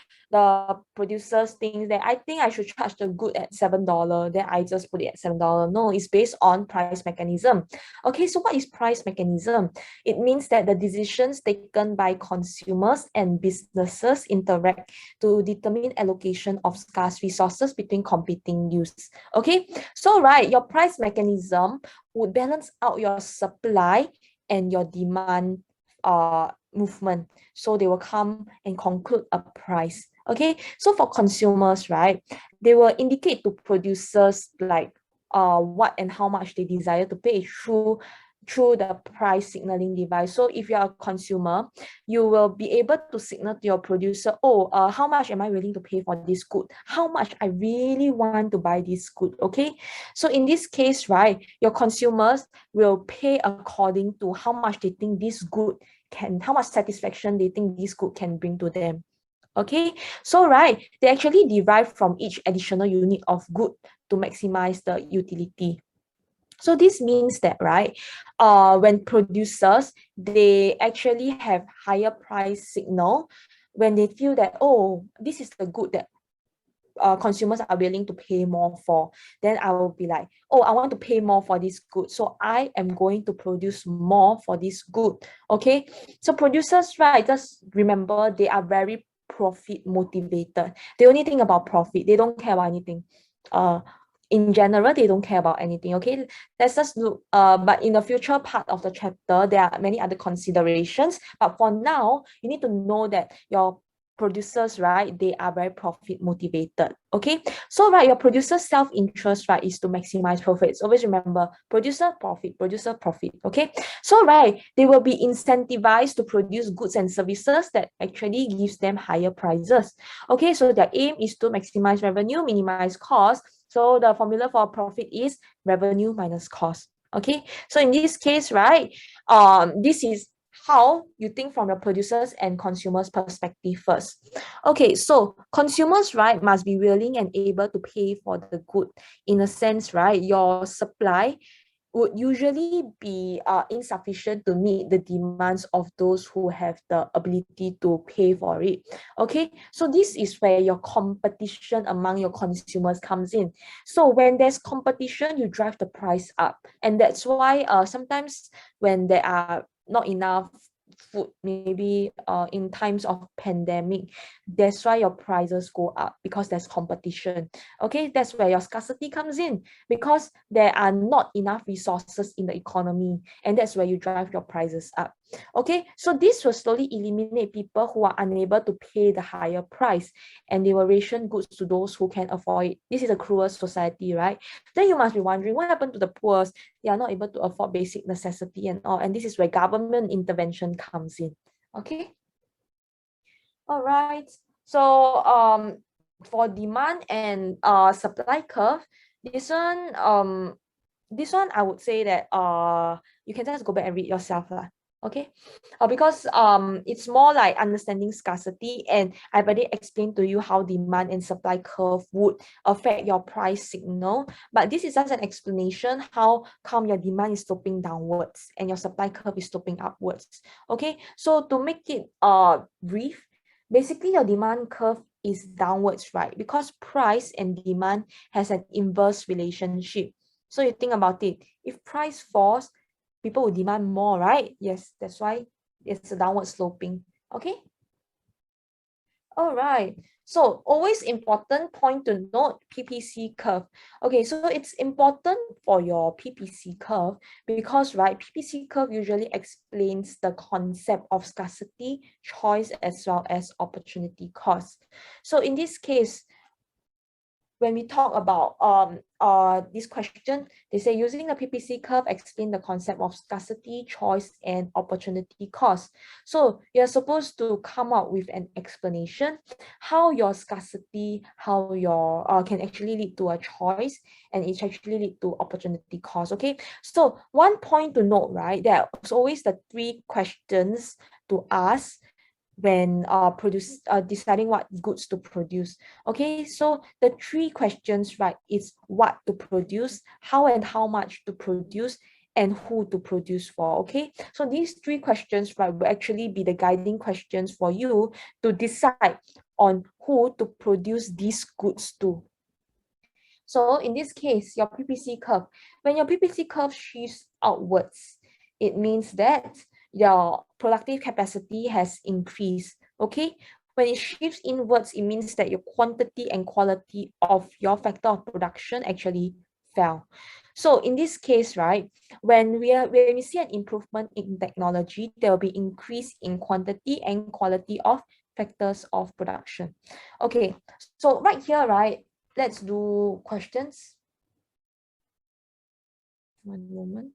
S1: producers think that I think I should charge the good at $7, then I just put it at $7. No, it's based on price mechanism. Okay, so what is price mechanism? It means that the decisions taken by consumers and businesses interact to determine allocation of scarce resources between competing use. Okay, so right, your price mechanism would balance out your supply and your demand movement. So they will come and conclude a price. Okay, so for consumers, right, they will indicate to producers like what and how much they desire to pay through the price signaling device. So if you're a consumer, you will be able to signal to your producer, oh, how much am I willing to pay for this good? How much I really want to buy this good, okay? So in this case, right, your consumers will pay according to how much they think this good can, how much satisfaction they think this good can bring to them. Okay, so right, they actually derive from each additional unit of good to maximize the utility. So this means that, right, when producers, they actually have higher price signal when they feel that, oh, this is the good that consumers are willing to pay more for, then I will be like, oh, I want to pay more for this good, so I am going to produce more for this good. Okay, so producers, right, just remember they are very profit motivated. They only think about profit. They don't care about anything. uh in general, they don't care about anything. Okay, let's just look, but in the future part of the chapter there are many other considerations, but for now you need to know that your producers, right, they are very profit motivated. Okay, so right, your producer's self-interest, right, is to maximize profits. Always remember, producer profit, producer profit. Okay, so right, they will be incentivized to produce goods and services that actually gives them higher prices. Okay, so their aim is to maximize revenue, minimize cost. So the formula for profit is revenue minus cost. Okay, so in this case, right, this is how you think from the producers and consumers perspective first. Okay, so consumers, right, must be willing and able to pay for the good. In a sense, right, your supply would usually be insufficient to meet the demands of those who have the ability to pay for it. Okay, so this is where your competition among your consumers comes in. So when there's competition, you drive the price up, and that's why sometimes when there are not enough food, maybe in times of pandemic, that's why your prices go up, because there's competition. Okay, that's where your scarcity comes in, because there are not enough resources in the economy, and that's where you drive your prices up. Okay, so this will slowly eliminate people who are unable to pay the higher price, and they will ration goods to those who can afford it. This is a cruel society, right? Then you must be wondering, what happened to the poor? They are not able to afford basic necessity and all, and this is where government intervention comes in. Okay, all right. So for demand and supply curve, this one this one I would say that you can just go back and read yourself lah. Okay, because it's more like understanding scarcity, and I've already explained to you how demand and supply curve would affect your price signal. But this is just an explanation how come your demand is sloping downwards and your supply curve is sloping upwards. Okay, so to make it brief, basically your demand curve is downwards, right? Because price and demand has an inverse relationship. So you think about it, if price falls, people will demand more, right? Yes, that's why It's a downward sloping. Okay. All right. So always important point to note, PPC curve. Okay, so it's important for your PPC curve because, right, PPC curve usually explains the concept of scarcity, choice, as well as opportunity cost. So in this case, when we talk about this question, they say using the PPC curve, explain the concept of scarcity, choice, and opportunity cost. So you're supposed to come up with an explanation how your scarcity, how your can actually lead to a choice, and it actually lead to opportunity cost. Okay, so one point to note, right? There's always the 3 questions to ask when deciding what goods to produce. Okay, so the 3 questions, right, is what to produce, how and how much to produce, and who to produce for. Okay, so these 3 questions, right, will actually be the guiding questions for you to decide on who to produce these goods to. So in this case, your PPC curve, when your PPC curve shifts outwards, it means that your productive capacity has increased. Okay, when it shifts inwards, it means that your quantity and quality of your factor of production actually fell. So in this case, right, when we see an improvement in technology, there will be increase in quantity and quality of factors of production. Okay, so right here, right, let's do questions. One moment.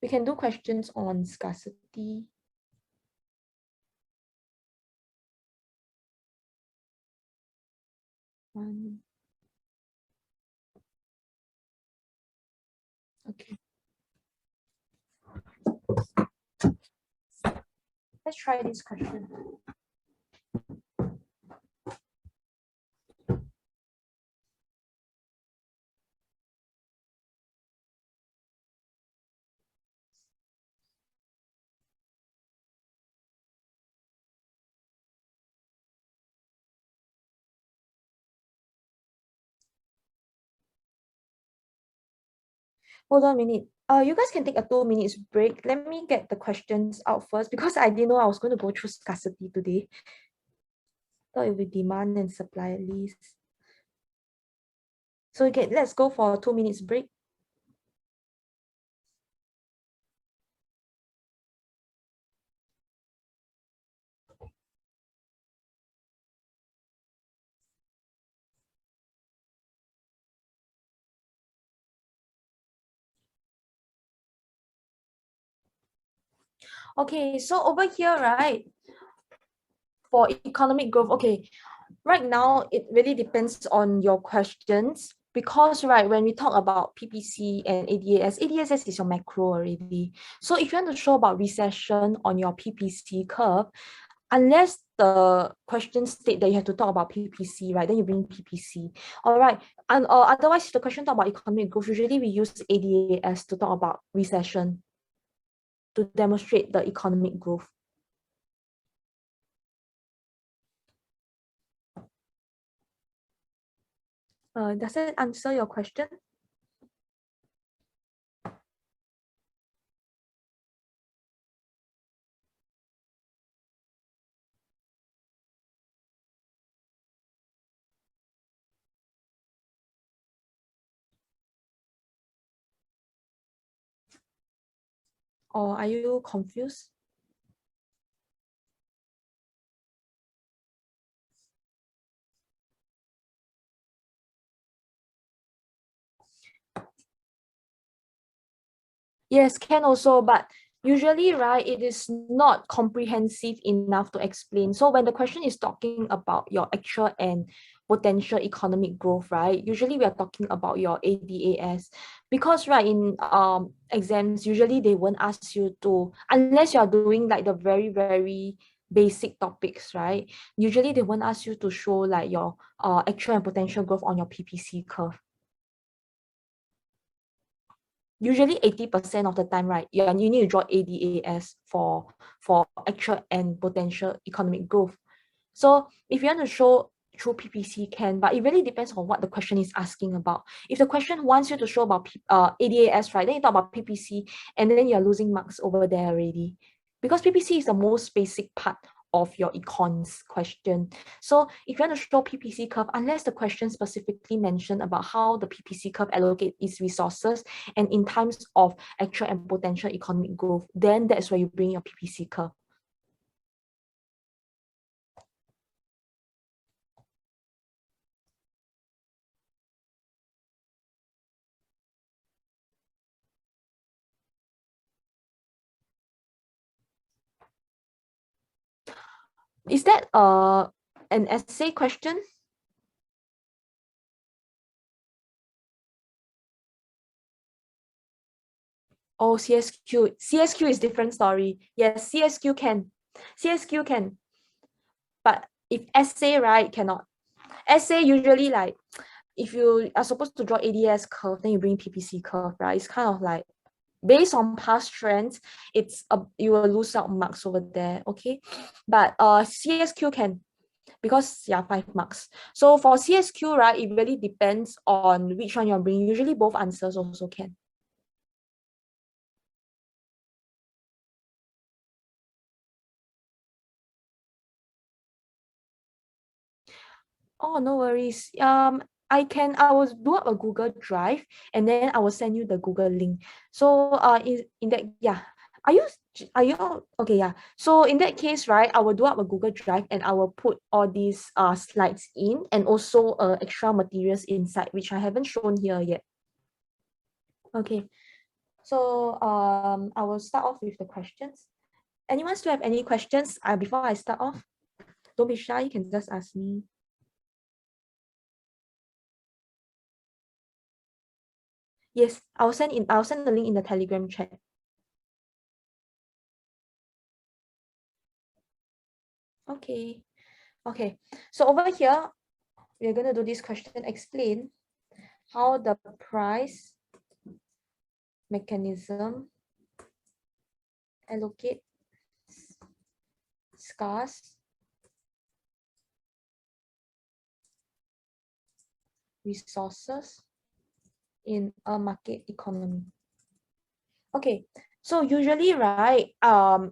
S1: We can do questions on scarcity. Okay. Let's try this question. Hold on a minute. You guys can take a 2 minutes break. Let me get the questions out first because I didn't know I was going to go through scarcity today. Thought it would be demand and supply at least. So again, let's go for a 2 minutes break. Okay, so over here, right, for economic growth, okay, right now it really depends on your questions because, right, when we talk about PPC and ADAS is your macro already. So if you want to show about recession on your PPC curve, unless the question state that you have to talk about PPC, right, then you bring PPC. All right, and otherwise if the question talk about economic growth, usually we use ADAS to talk about recession to demonstrate the economic growth. Does that answer your question? Or are you confused? Yes, can also, but usually, right, it is not comprehensive enough to explain. So when the question is talking about your actual and potential economic growth, right, usually we are talking about your ADAS because, right, in exams, usually they won't ask you to, unless you're doing like the very, very basic topics, right, usually they won't ask you to show like your actual and potential growth on your PPC curve. Usually 80% of the time, right, you need to draw ADAS for actual and potential economic growth. So if you want to show through PPC can, but it really depends on what the question is asking about. If the question wants you to show about ADAS, right, then you talk about PPC, and then you're losing marks over there already. Because PPC is the most basic part of your econs question. So if you want to show PPC curve, unless the question specifically mentioned about how the PPC curve allocate its resources and in times of actual and potential economic growth, then that's where you bring your PPC curve. Is that an essay question? Oh, CSQ. CSQ is different story. Yes, CSQ can. CSQ can. But if essay, right, cannot. Essay usually like, if you are supposed to draw ADS curve, then you bring PPC curve, right? It's kind of like, based on past trends, you will lose out marks over there, okay? But CSQ can, because 5 marks. So for CSQ, right, it really depends on which one you're bringing. Usually both answers also can. Oh, no worries. I will do up a Google Drive and then I will send you the Google link. So in that, yeah. Are you okay? Yeah. So in that case, right, I will do up a Google Drive and I will put all these slides in and also extra materials inside, which I haven't shown here yet. Okay. So I will start off with the questions. Anyone still have any questions before I start off? Don't be shy, you can just ask me. Yes, I'll send the link in the Telegram chat. Okay. Okay. So over here, we're going to do this question. Explain how the price mechanism allocate scarce resources in a market economy. Okay. So usually, right, I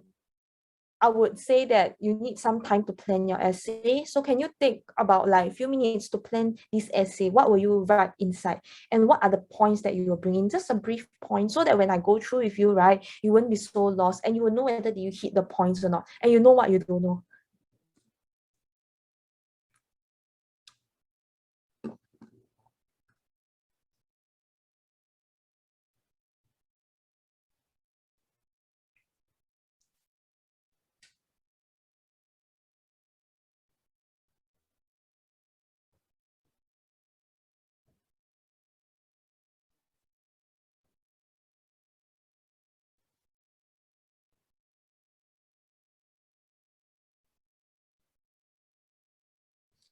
S1: would say that you need some time to plan your essay. So can you take about like a few minutes to plan this essay? What will you write inside? And what are the points that you will bring in? Just a brief point so that when I go through with you, right, you won't be so lost and you will know whether you hit the points or not. And you know what you don't know.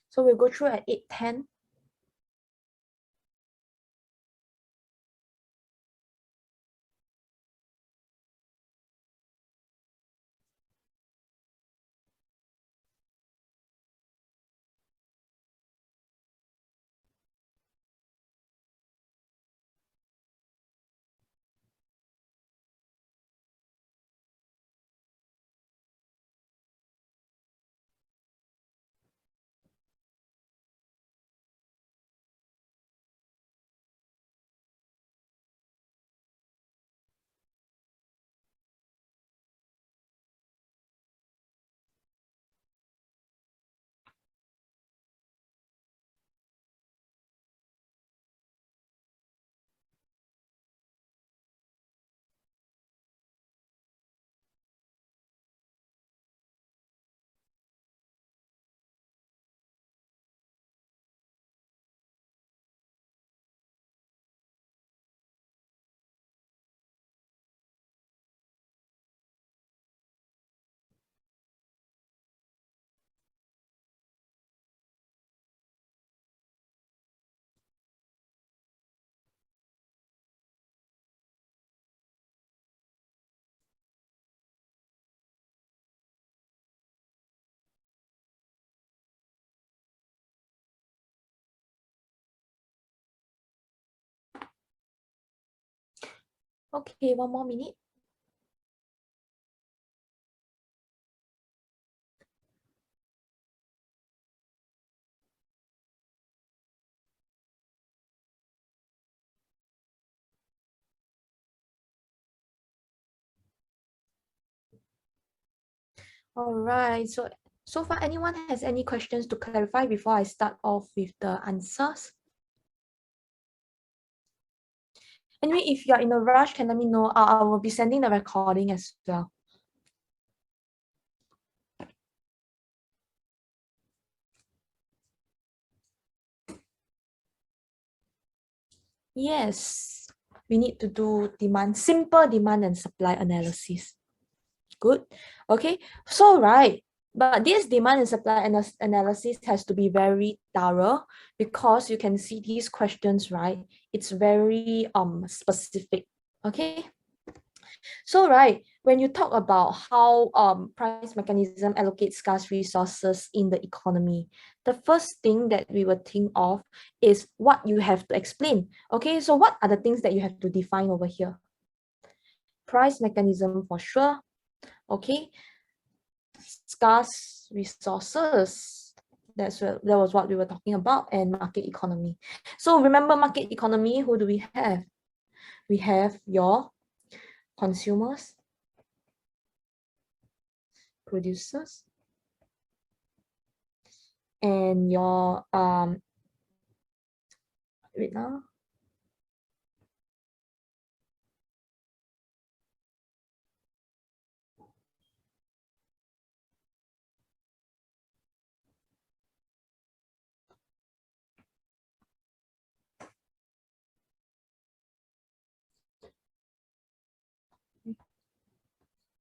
S1: So we'll go through at 8:10. Okay, 1 more minute. All right, so far anyone has any questions to clarify before I start off with the answers? Anyway, if you're in a rush, can let me know. I will be sending the recording as well. Yes, we need to do simple demand and supply analysis. Good. Okay, so but this demand and supply analysis has to be very thorough, because you can see these questions, right? It's very specific. Okay. So when you talk about how price mechanism allocates scarce resources in the economy, the first thing that we will think of is what you have to explain. Okay, so what are the things that you have to define over here? Price mechanism for sure. Okay, scarce resources. That was what we were talking about, and market economy. So remember, market economy, who do we have? We have your consumers, producers, and your wait now.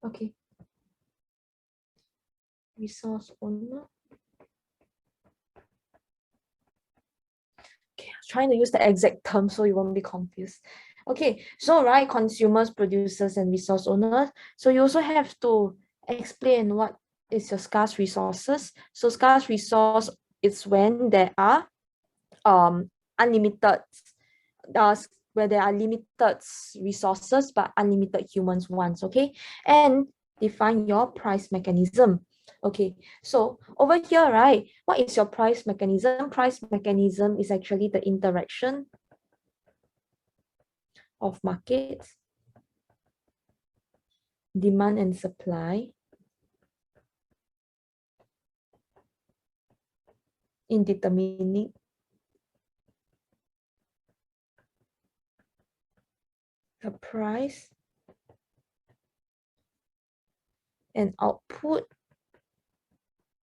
S1: Okay, resource owner. Okay, I'm trying to use the exact term so you won't be confused. Okay, so consumers, producers, and resource owners. So you also have to explain what is your scarce resources. So scarce resource is when there are unlimited, where there are limited resources but unlimited humans wants. Okay, and define your price mechanism. Okay, so over here, what is your price mechanism? Price mechanism is actually the interaction of markets, demand and supply, in determining the price and output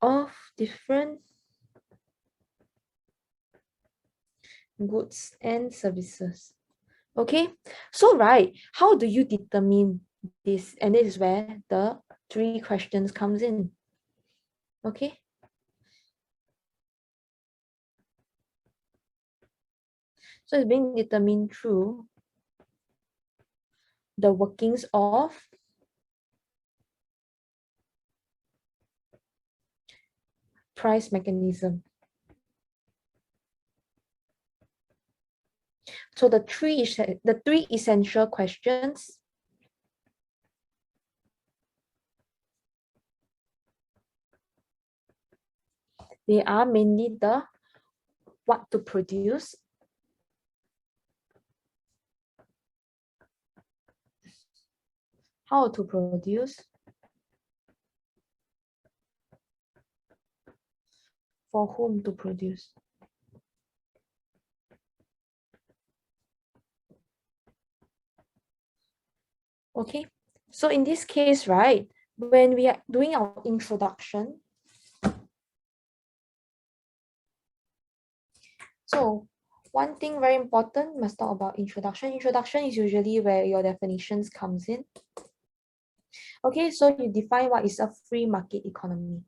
S1: of different goods and services. Okay, so how do you determine this? And this is where the 3 questions comes in. Okay, so it's being determined through the workings of price mechanism. So the three essential questions they are mainly the what to produce, how to produce, for whom to produce. Okay, so in this case, when we are doing our introduction, so one thing very important, must talk about introduction. Introduction is usually where your definitions comes in. Okay, so you define what is a free market economy.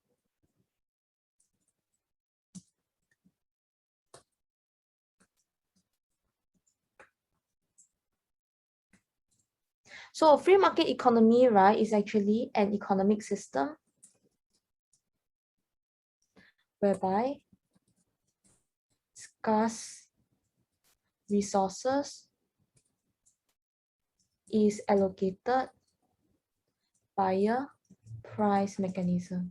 S1: So a free market economy, is actually an economic system whereby scarce resources is allocated via price mechanism.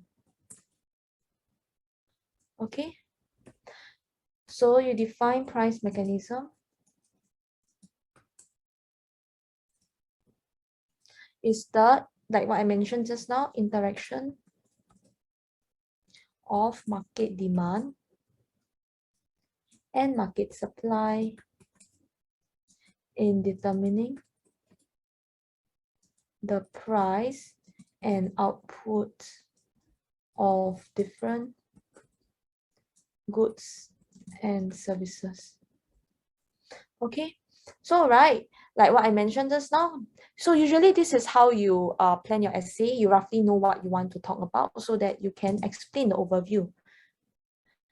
S1: Okay, so you define price mechanism is the, like what I mentioned just now, interaction of market demand and market supply in determining the price and output of different goods and services. Okay, so right, like what I mentioned just now, so usually this is how you plan your essay. You roughly know what you want to talk about so that you can explain the overview.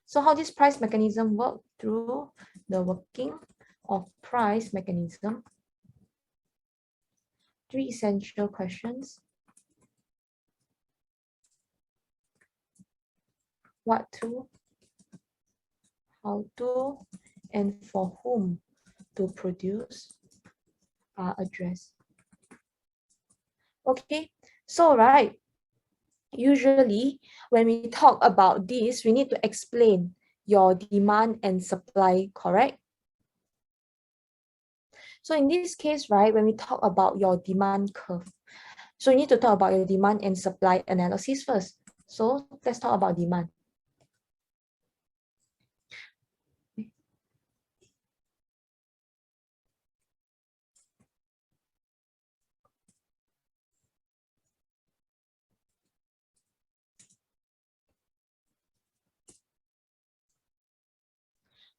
S1: So how this price mechanism work? Through the working of price mechanism. 3 essential questions. What to, how to, and for whom to produce are addressed. Okay, so right, usually when we talk about this, we need to explain your demand and supply, correct? So in this case, right, when we talk about your demand curve, so you need to talk about your demand and supply analysis first. So let's talk about demand.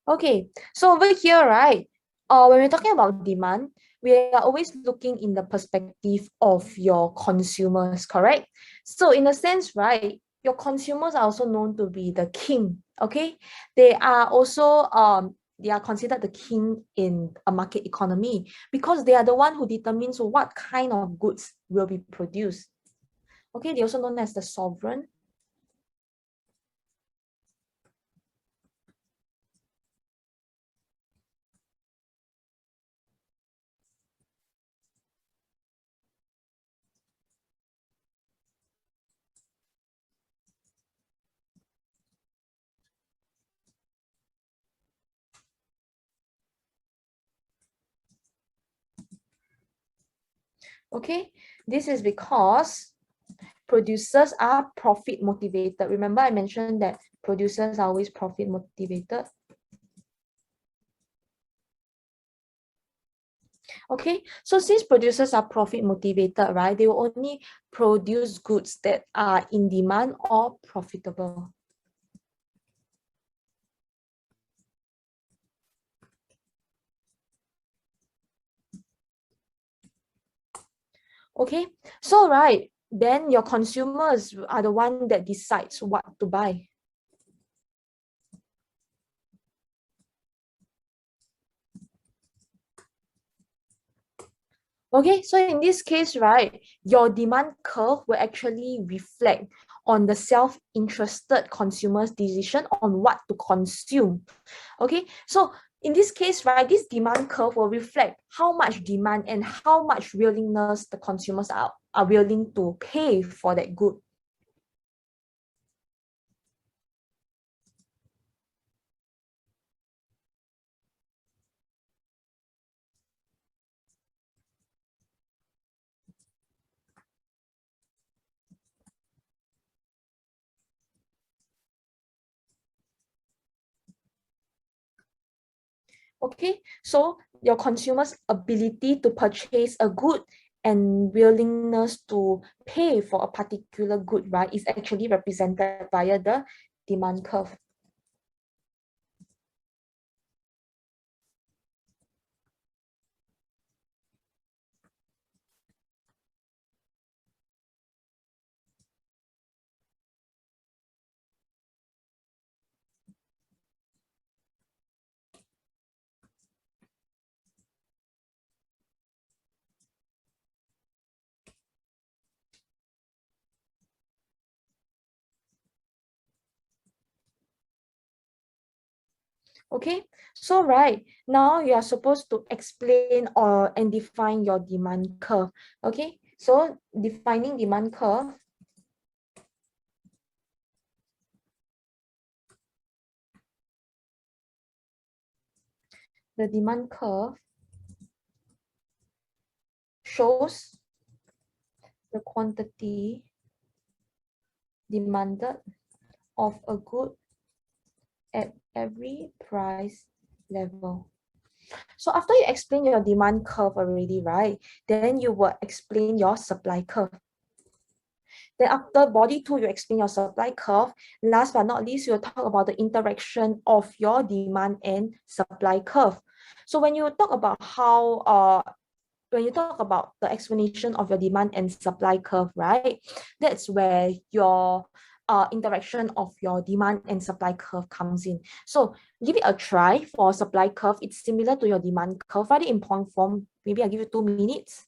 S1: Okay, so over here, right, when we're talking about demand, we are always looking in the perspective of your consumers, correct? So in a sense, right, your consumers are also known to be the king, okay? They are also, they are considered the king in a market economy because they are the one who determines what kind of goods will be produced. Okay, they're also known as the sovereign. Okay, this is because producers are profit motivated. Remember, I mentioned that producers are always profit motivated. Okay, so since producers are profit motivated, right, they will only produce goods that are in demand or profitable. Okay, so right, then your consumers are the one that decides what to buy. Okay, so in this case, right, your demand curve will actually reflect on the self-interested consumer's decision on what to consume. Okay, so in this case, right, this demand curve will reflect how much demand and how much willingness the consumers are willing to pay for that good. Okay, so your consumer's ability to purchase a good and willingness to pay for a particular good, right, is actually represented via the demand curve. Okay, so right now you are supposed to explain or and define your demand curve. Okay, so defining demand curve. The demand curve shows the quantity demanded of a good at every price level. So after you explain your demand curve already, right? Then you will explain your supply curve. Then after body 2, you explain your supply curve. Last but not least, you'll talk about the interaction of your demand and supply curve. So when you talk about when you talk about the explanation of your demand and supply curve, right? That's where your interaction of your demand and supply curve comes in. So give it a try for supply curve. It's similar to your demand curve. Write it in point form. Maybe I'll give you 2 minutes.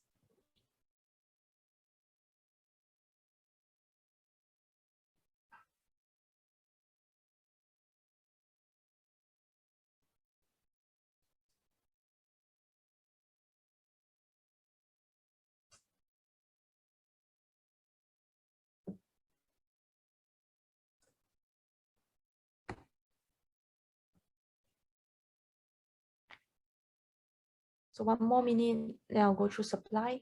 S1: So 1 more minute, then I'll go through supply.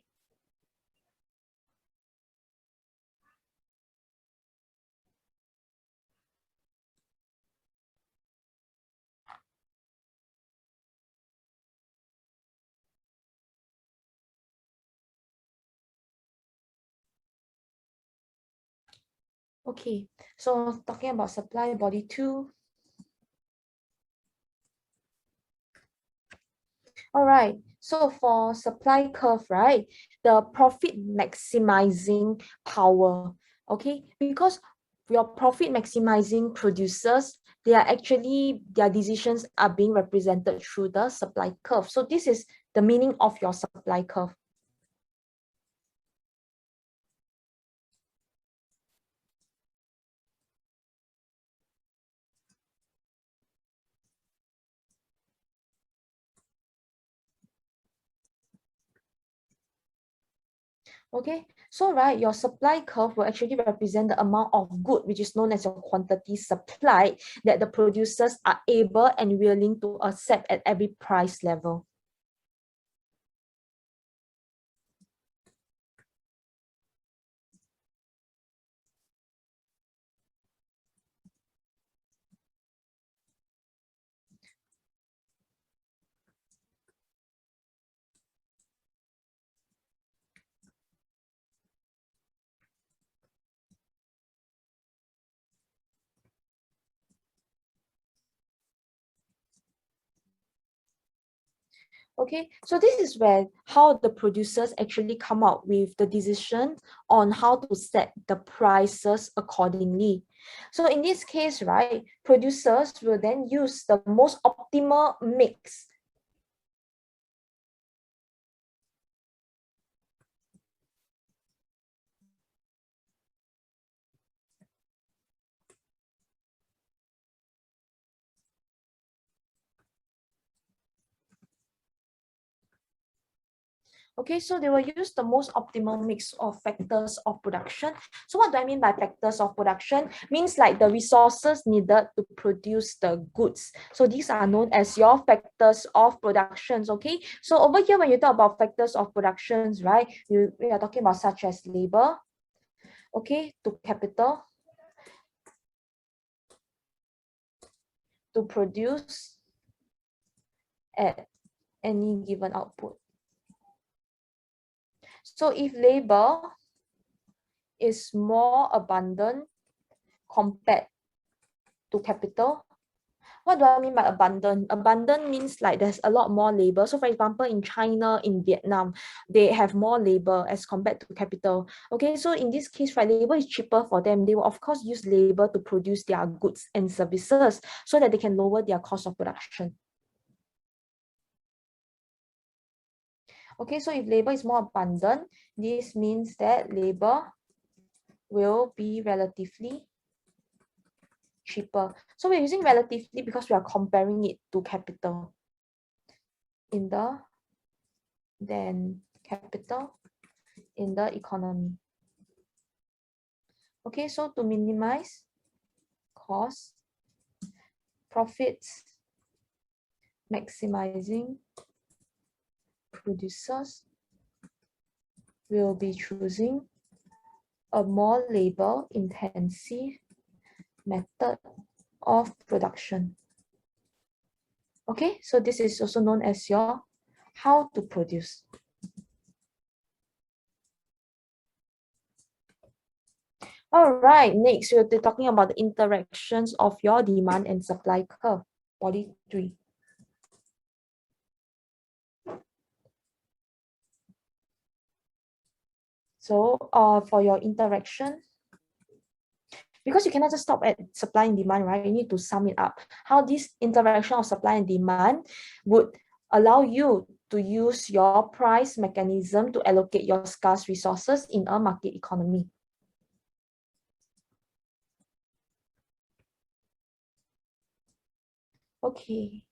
S1: Okay, so talking about supply body 2. All right, so for supply curve, right, the profit maximizing power, okay, because your profit maximizing producers, they are actually, their decisions are being represented through the supply curve. So this is the meaning of your supply curve. Okay, so right, your supply curve will actually represent the amount of good, which is known as your quantity supplied, that the producers are able and willing to accept at every price level. Okay, so this is where how the producers actually come out with the decision on how to set the prices accordingly. So in this case, right, producers will then use the most optimal mix. Okay, so they will use the most optimal mix of factors of production. So what do I mean by factors of production? Means like the resources needed to produce the goods. So these are known as your factors of productions, okay? So over here, when you talk about factors of productions, right, we are talking about such as labor, okay, to capital, to produce at any given output. So if labor is more abundant compared to capital. What do I mean by abundant? Abundant means like there's a lot more labor. So for example, in China, in Vietnam, they have more labor as compared to capital. Okay, so in this case, right, labor is cheaper for them. They will of course use labor to produce their goods and services so that they can lower their cost of production. Okay, so if labor is more abundant, this means that labor will be relatively cheaper. So we're using relatively because we are comparing it to capital. Capital in the economy. Okay, so to minimize cost, profits, maximizing producers will be choosing a more labor intensive method of production. Okay, so this is also known as your how to produce. All right, next we'll be talking about the interactions of your demand and supply curve, body 3. So for your interaction, because you cannot just stop at supply and demand, right? You need to sum it up. How this interaction of supply and demand would allow you to use your price mechanism to allocate your scarce resources in a market economy. Okay.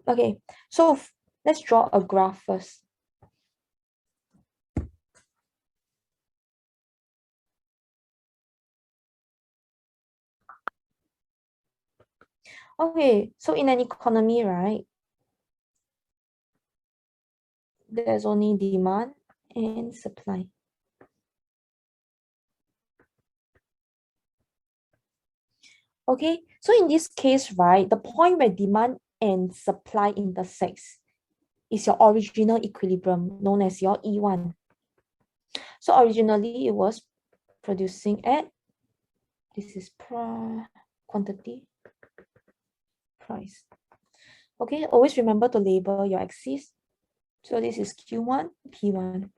S1: Okay, so let's draw a graph first. Okay, so in an economy, right, there's only demand and supply. Okay, so in this case, right, the point where demand and supply intersects is your original equilibrium known as your E1. So originally it was producing at, this is quantity, price. Okay, always remember to label your axis. So this is Q1, P1.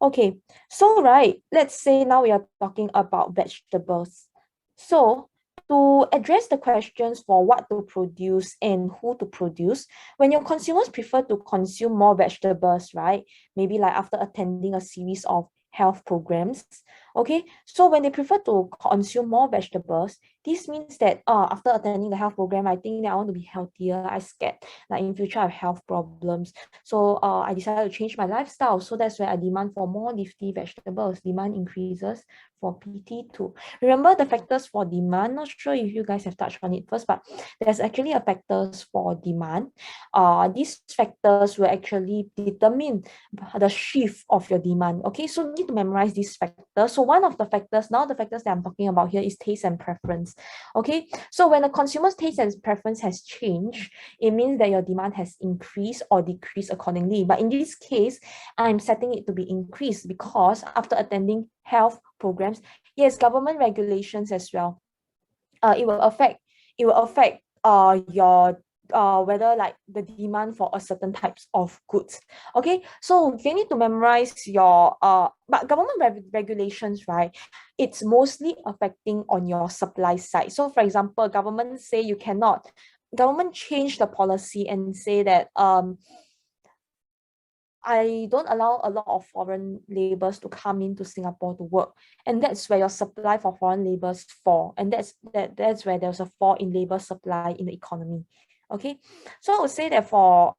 S1: Okay, so right, let's say now we are talking about vegetables. So to address the questions for what to produce and who to produce, when your consumers prefer to consume more vegetables, right? Maybe like after attending a series of health programs. Okay, so when they prefer to consume more vegetables, this means that after attending the health program, I think that I want to be healthier. I scared like in future I have health problems. So I decided to change my lifestyle. So that's where I demand for more leafy vegetables. Demand increases for PT2. Remember the factors for demand? Not sure if you guys have touched on it first, but there's actually a factors for demand. These factors will actually determine the shift of your demand. Okay, so you need to memorize these factors. So one of the factors, now the factors that I'm talking about here is taste and preference. Okay, so when a consumer's taste and preference has changed, it means that your demand has increased or decreased accordingly. But in this case, I'm setting it to be increased because after attending health programs, yes, government regulations as well. It will affect your whether like the demand for a certain types of goods. Okay, so you need to memorize your but government regulations, right, it's mostly affecting on your supply side. So for example, government say you cannot, government change the policy and say that I don't allow a lot of foreign laborers to come into Singapore to work, and that's where your supply for foreign laborers fall, and that's where there's a fall in labor supply in the economy. Okay, so I would say that for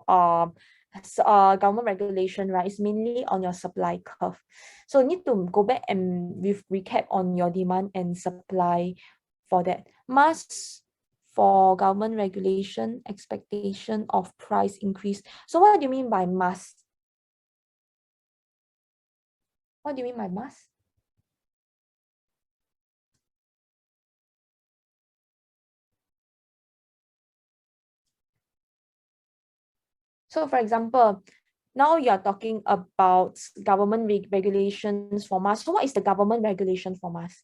S1: government regulation, right, is mainly on your supply curve. So you need to go back and recap on your demand and supply for that. Must for government regulation, expectation of price increase. So what do you mean by must? What do you mean by must? So for example, now you're talking about government regulations for masks. So what is the government regulation for masks?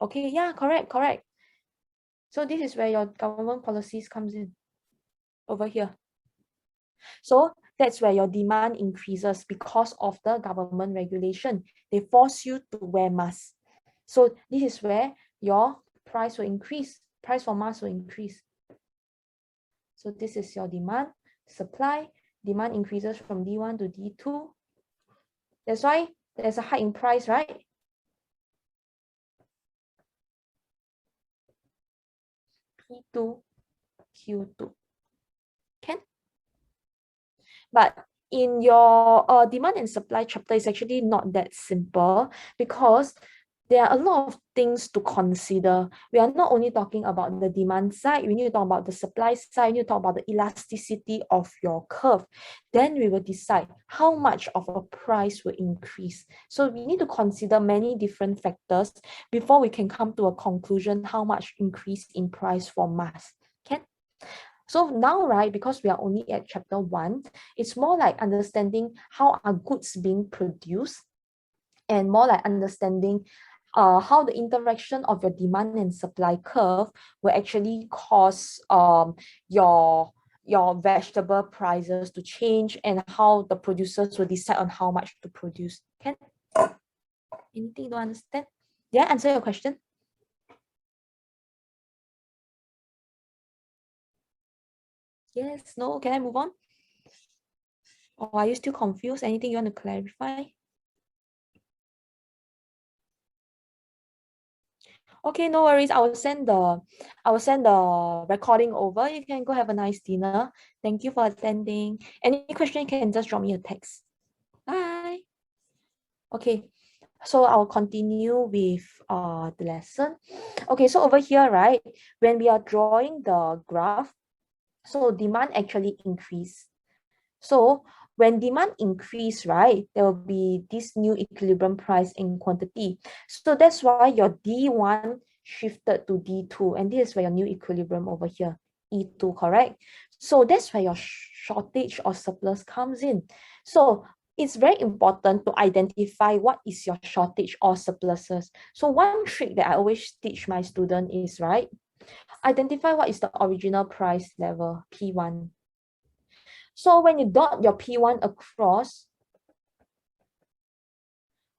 S1: Okay, yeah, correct. So this is where your government policies comes in over here. So that's where your demand increases because of the government regulation. They force you to wear masks. So this is where your price will increase. Price for masks will increase. So this is your demand, supply. Demand increases from D1 to D2. That's why there's a hike in price, right? P2, Q2. Can? But in your demand and supply chapter, it's actually not that simple because there are a lot of things to consider. We are not only talking about the demand side, we need to talk about the supply side, we need to talk about the elasticity of your curve. Then we will decide how much of a price will increase. So we need to consider many different factors before we can come to a conclusion how much increase in price for mass. Can? So now, right, because we are only at chapter 1, it's more like understanding how are goods being produced and more like understanding how the interaction of your demand and supply curve will actually cause your vegetable prices to change and how the producers will decide on how much to produce. Can anything to understand? Did I answer your question? Yes, no, can I move on? Or are you still confused? Anything you want to clarify? Okay, no worries. I will send the recording over. You can go have a nice dinner. Thank you for attending. Any question, you can just drop me a text. Bye. Okay, so I'll continue with the lesson. Okay, so over here, right, when we are drawing the graph, so demand actually increase. So when demand increase, right, there will be this new equilibrium price in quantity. So that's why your D1 shifted to D2, and this is where your new equilibrium over here, E2, correct? So that's where your shortage or surplus comes in. So it's very important to identify what is your shortage or surpluses. So one trick that I always teach my student is, right, identify what is the original price level, P1. So when you dot your P1 across,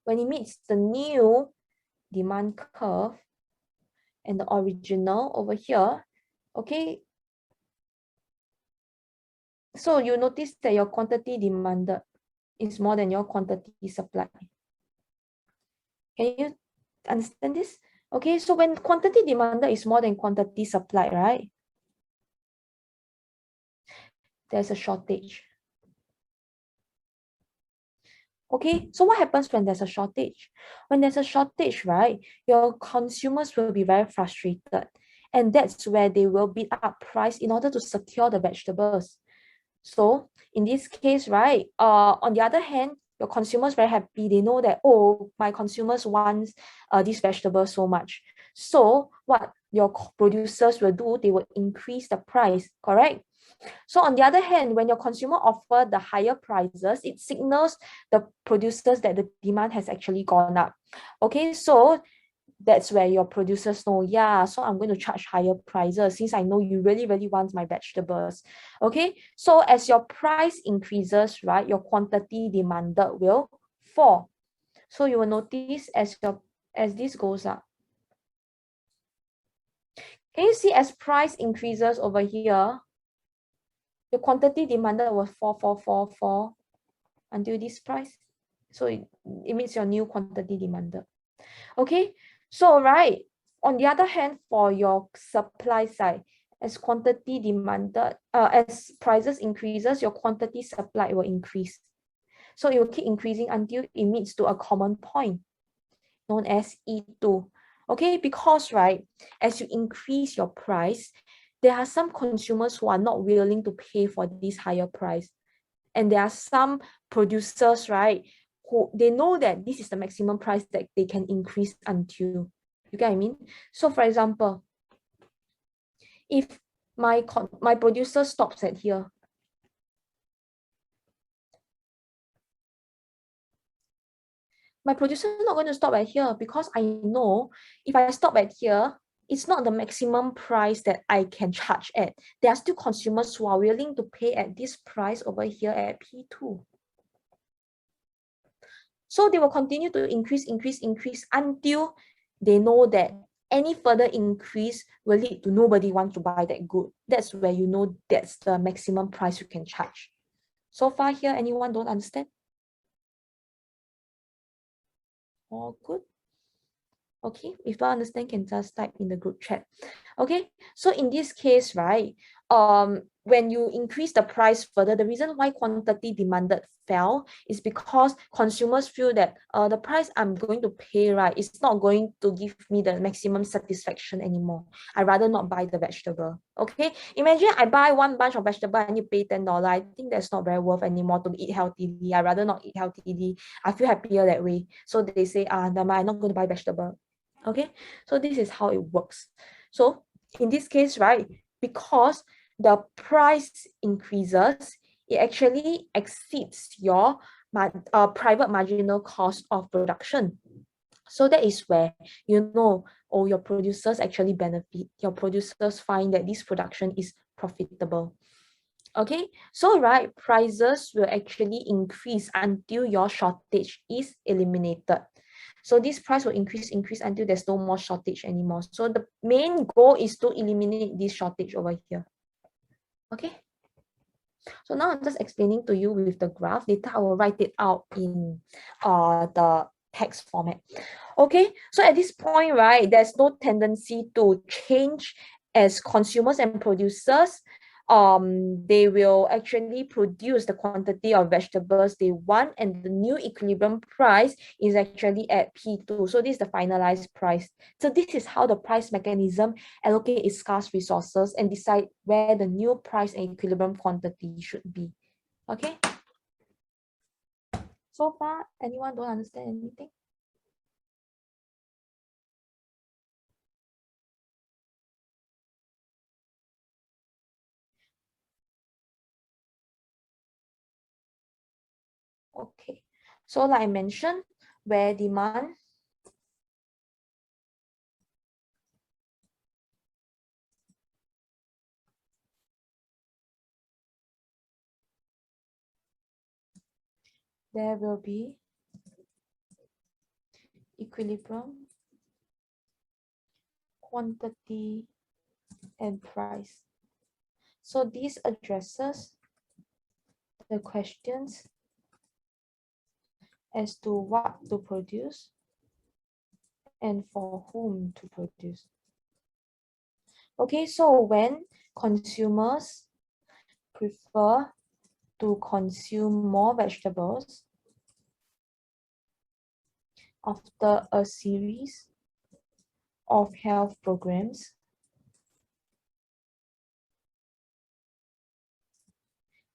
S1: when it meets the new demand curve and the original over here, okay, so you notice that your quantity demanded is more than your quantity supplied. Can you understand this? Okay, so when quantity demanded is more than quantity supplied, right? There's a shortage. Okay, so what happens when there's a shortage? When there's a shortage, right, your consumers will be very frustrated. And that's where they will bid up price in order to secure the vegetables. So in this case, right, on the other hand, your consumers very happy. They know that, oh, my consumers want this vegetable so much. So what your producers will do, they will increase the price, correct? So on the other hand, when your consumer offer the higher prices, it signals the producers that the demand has actually gone up. Okay, so that's where your producers know, yeah, so I'm going to charge higher prices since I know you really, really want my vegetables. Okay, so as your price increases, right, your quantity demanded will fall. So you will notice as this goes up. Can you see as price increases over here, your quantity demanded was 4 until this price. So it means your new quantity demanded. Okay, so right, on the other hand, for your supply side, as quantity demanded, as prices increases, your quantity supplied will increase. So it will keep increasing until it meets to a common point known as E2. Okay, because right, as you increase your price, there are some consumers who are not willing to pay for this higher price. And there are some producers, right, who they know that this is the maximum price that they can increase until. You get what I mean? So for example, if my producer stops at here, my producer is not going to stop at here because I know if I stop at here, it's not the maximum price that I can charge at. There are still consumers who are willing to pay at this price over here at P2. So they will continue to increase until they know that any further increase will lead to nobody wants to buy that good. That's where you know that's the maximum price you can charge. So far here, anyone don't understand? All good? Okay, if you understand, can just type in the group chat. Okay, so in this case, right, when you increase the price further, the reason why quantity demanded fell is because consumers feel that the price I'm going to pay, right, is not going to give me the maximum satisfaction anymore. I rather not buy the vegetable. Okay, imagine I buy one bunch of vegetable and you pay $10. I think that's not very worth anymore to eat healthily. I rather not eat healthily. I feel happier that way. So they say, never mind, I'm not going to buy vegetable. Okay, so this is how it works. So in this case, right, because the price increases, it actually exceeds your private marginal cost of production. So that is where, your producers actually benefit. Your producers find that this production is profitable. Okay, so right, prices will actually increase until your shortage is eliminated. So this price will increase until there's no more shortage anymore. So the main goal is to eliminate this shortage over here. Okay. So now I'm just explaining to you with the graph. Later I will write it out in the text format. Okay, so at this point, right, there's no tendency to change as consumers and producers. They will actually produce the quantity of vegetables they want, and the new equilibrium price is actually at P2. So this is the finalized price. So this is how the price mechanism allocate its scarce resources and decide where the new price and equilibrium quantity should be. Okay. So far, anyone don't understand anything? Okay, so like I mentioned, where demand there will be equilibrium, quantity, and price. So this addresses the questions as to what to produce and for whom to produce. Okay, so when consumers prefer to consume more vegetables after a series of health programs,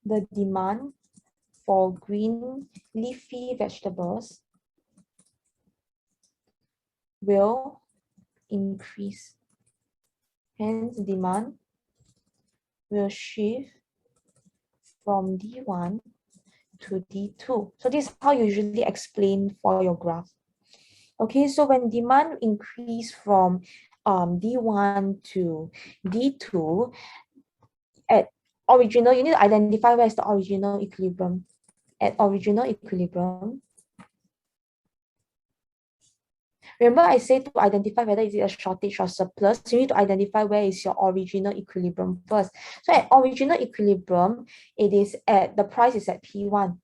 S1: the demand for green leafy vegetables will increase. Hence, demand will shift from D1 to D2. So this is how you usually explain for your graph. Okay, so when demand increase from D1 to D2, at original, you need to identify where is the original equilibrium. At original equilibrium, remember I said to identify whether is it a shortage or surplus, you need to identify where is your original equilibrium first. So at original equilibrium, it is at, the price is at P1.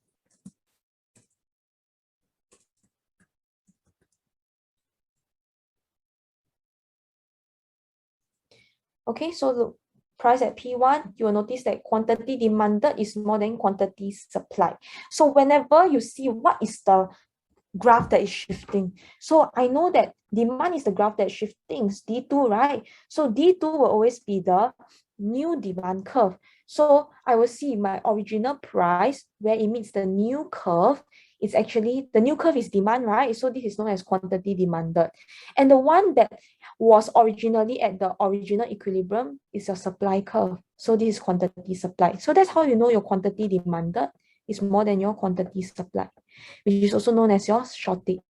S1: Okay, so the price at P1, you will notice that quantity demanded is more than quantity supplied. So whenever you see what is the graph that is shifting, so I know that demand is the graph that is shifting, D2, right? So D2 will always be the new demand curve. So I will see my original price where it meets the new curve. It's actually, the new curve is demand, right? So this is known as quantity demanded. And the one that was originally at the original equilibrium is your supply curve. So this is quantity supply. So that's how you know your quantity demanded is more than your quantity supply, which is also known as your shortage.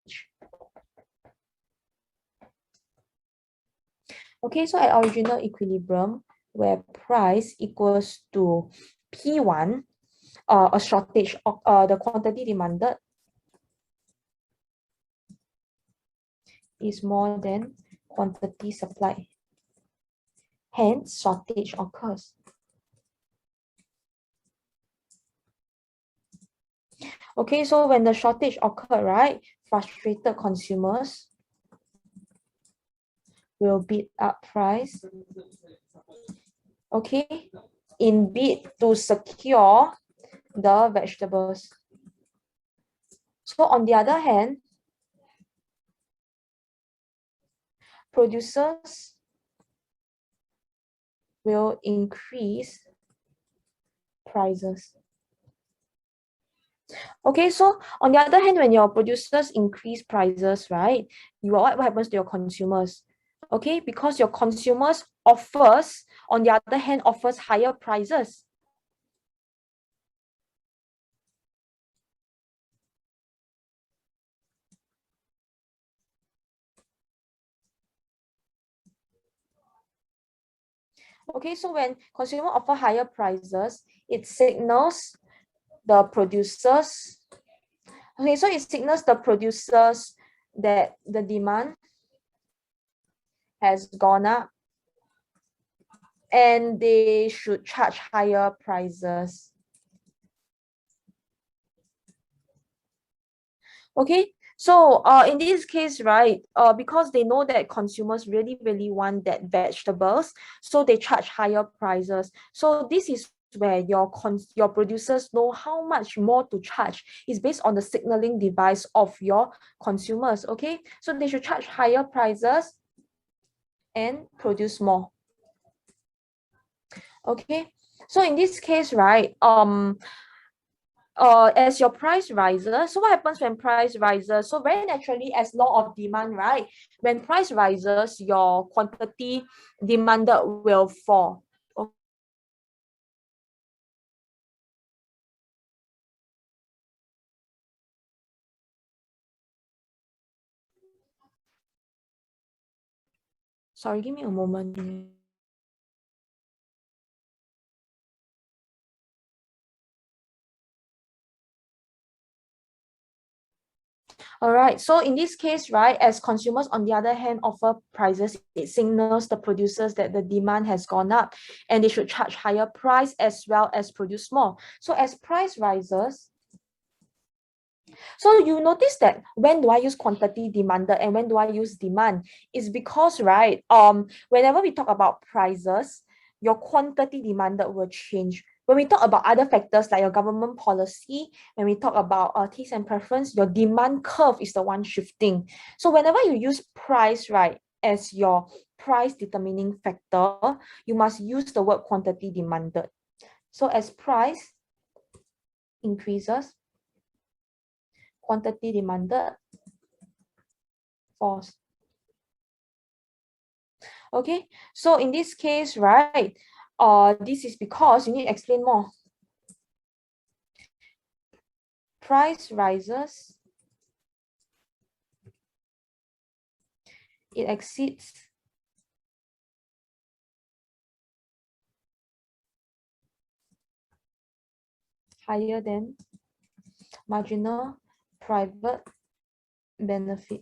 S1: Okay, so at original equilibrium, where price equals to P1, a shortage of the quantity demanded is more than quantity supply. Hence, shortage occurs. Okay, so when the shortage occurred, right, frustrated consumers will bid up price, okay, in bid to secure the vegetables. So on the other hand, producers will increase prices. Okay, so on the other hand, when your producers increase prices, right, what happens to your consumers? Okay, because your consumers offers, on the other hand, offers higher prices. Okay, so when consumer offer higher prices, it signals the producers. Okay, so it signals the producers that the demand has gone up and they should charge higher prices. Okay, so in this case, right, because they know that consumers really, really want that vegetables, so they charge higher prices. So this is where your producers know how much more to charge. It's based on the signaling device of your consumers. Okay, so they should charge higher prices and produce more. Okay, so in this case, right, as your price rises, so what happens when price rises? So very naturally, as law of demand, right, when price rises, your quantity demanded will fall. Sorry, give me a moment. All right, so in this case, right, as consumers on the other hand offer prices, it signals the producers that the demand has gone up and they should charge higher price as well as produce more. So as price rises, so you notice that when do I use quantity demanded and when do I use demand? It's because, right, whenever we talk about prices, your quantity demanded will change. When we talk about other factors like your government policy, when we talk about taste and preference, your demand curve is the one shifting. So whenever you use price, right, as your price determining factor, you must use the word quantity demanded. So as price increases, quantity demanded falls. Okay, so in this case, right, this is because you need to explain more. Price rises, it exceeds higher than marginal private benefit.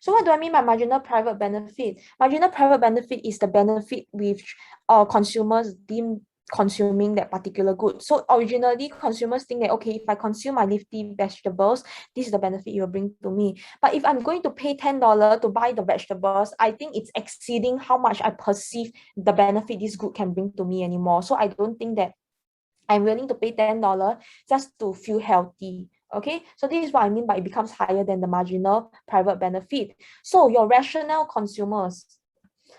S1: So what do I mean by marginal private benefit? Marginal private benefit is the benefit which consumers deem consuming that particular good. So originally consumers think that, okay, if I consume my leafy vegetables, this is the benefit you will bring to me. But if I'm going to pay $10 to buy the vegetables, I think it's exceeding how much I perceive the benefit this good can bring to me anymore. So I don't think that I'm willing to pay $10 just to feel healthy. Okay, so this is what I mean by it becomes higher than the marginal private benefit. So your rational consumers.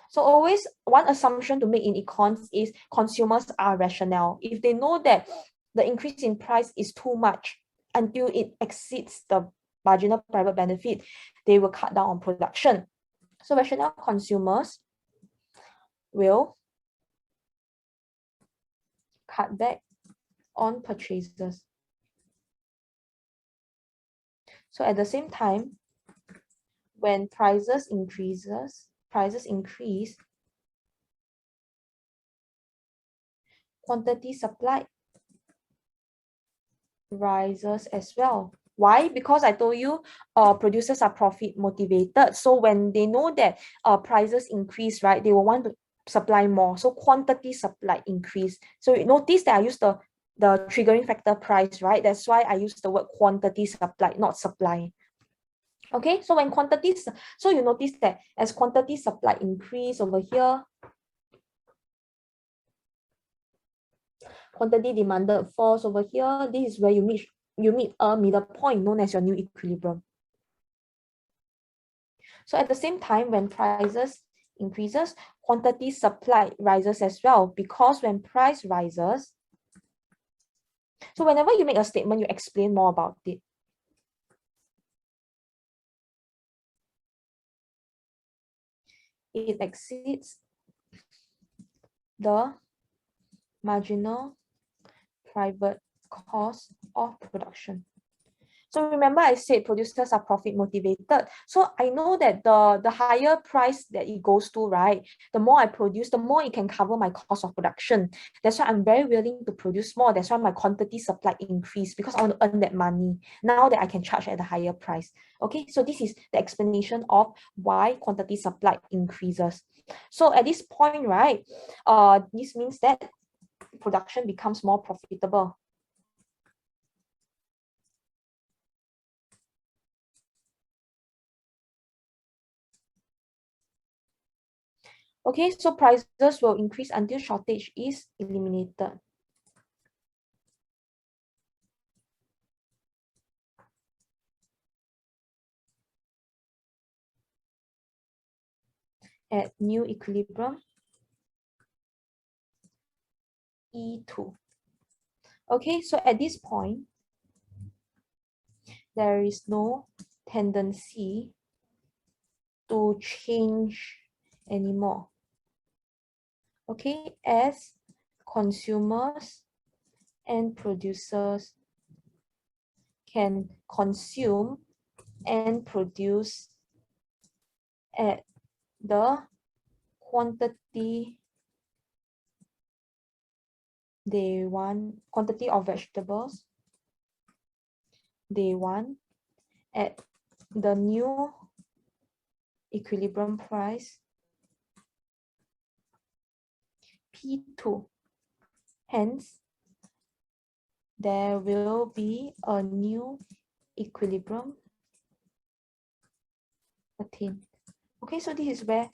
S1: So always one assumption to make in econs is consumers are rational. If they know that the increase in price is too much until it exceeds the marginal private benefit, they will cut down on production. So rational consumers will cut back on purchases. So at the same time, when prices increase, quantity supplied rises as well. Why? Because I told you producers are profit motivated. So when they know that prices increase, right, they will want to supply more. So quantity supply increase. So you notice that I use the the triggering factor price, right? That's why I use the word quantity supplied, not supply. Okay, so when quantities, so you notice that as quantity supply increase over here, quantity demanded falls over here. This is where you meet a middle point known as your new equilibrium. So at the same time, when prices increases, quantity supply rises as well, because when price rises, so whenever you make a statement, you explain more about it. It exceeds the marginal private cost of production. So remember I said producers are profit motivated. So I know that the higher price that it goes to, right, the more I produce, the more it can cover my cost of production. That's why I'm very willing to produce more. That's why my quantity supply increase, because I want to earn that money now that I can charge at a higher price. Okay, so this is the explanation of why quantity supply increases. So at this point, right, this means that production becomes more profitable. Okay, so prices will increase until shortage is eliminated. At new equilibrium, E2. Okay, so at this point, there is no tendency to change anymore. Okay, as consumers and producers can consume and produce at the quantity they want, quantity of vegetables they want at the new equilibrium price P2. Hence, there will be a new equilibrium attained. Okay, so this is where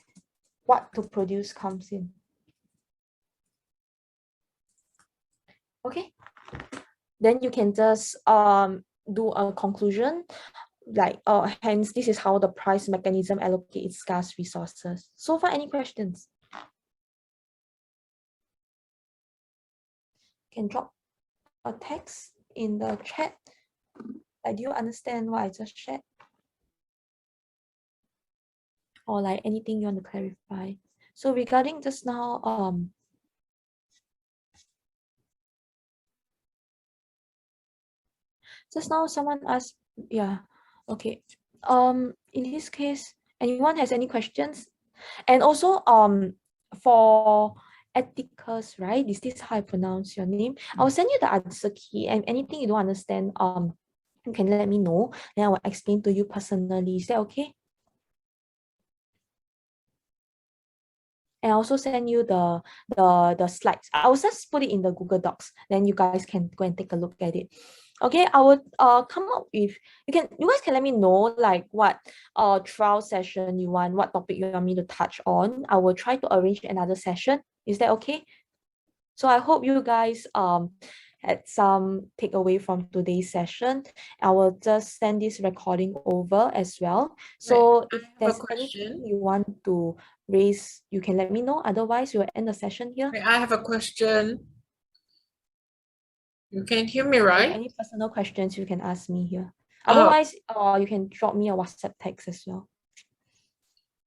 S1: what to produce comes in. Okay, then you can just do a conclusion like hence this is how the price mechanism allocates scarce resources. So far, any questions? You can drop a text in the chat. Do you understand what I just shared? Or like anything you want to clarify? So regarding just now, someone asked, yeah, okay. In this case, anyone has any questions? And also, for ethicals, right? Is this how I pronounce your name? I'll send you the answer key, and anything you don't understand, you can let me know. Then I will explain to you personally. Is that okay? And I also send you the slides. I will just put it in the Google Docs. Then you guys can go and take a look at it. Okay, I would come up with, you guys can let me know like what trial session you want, what topic you want me to touch on. I will try to arrange another session. Is that okay? So I hope you guys had some takeaway from today's session. I will just send this recording over as well. So if there's anything you want to raise, you can let me know. Otherwise, we'll end the session here.
S2: I have a question. You can hear me, right?
S1: Any personal questions you can ask me here. Otherwise, you can drop me a WhatsApp text as well.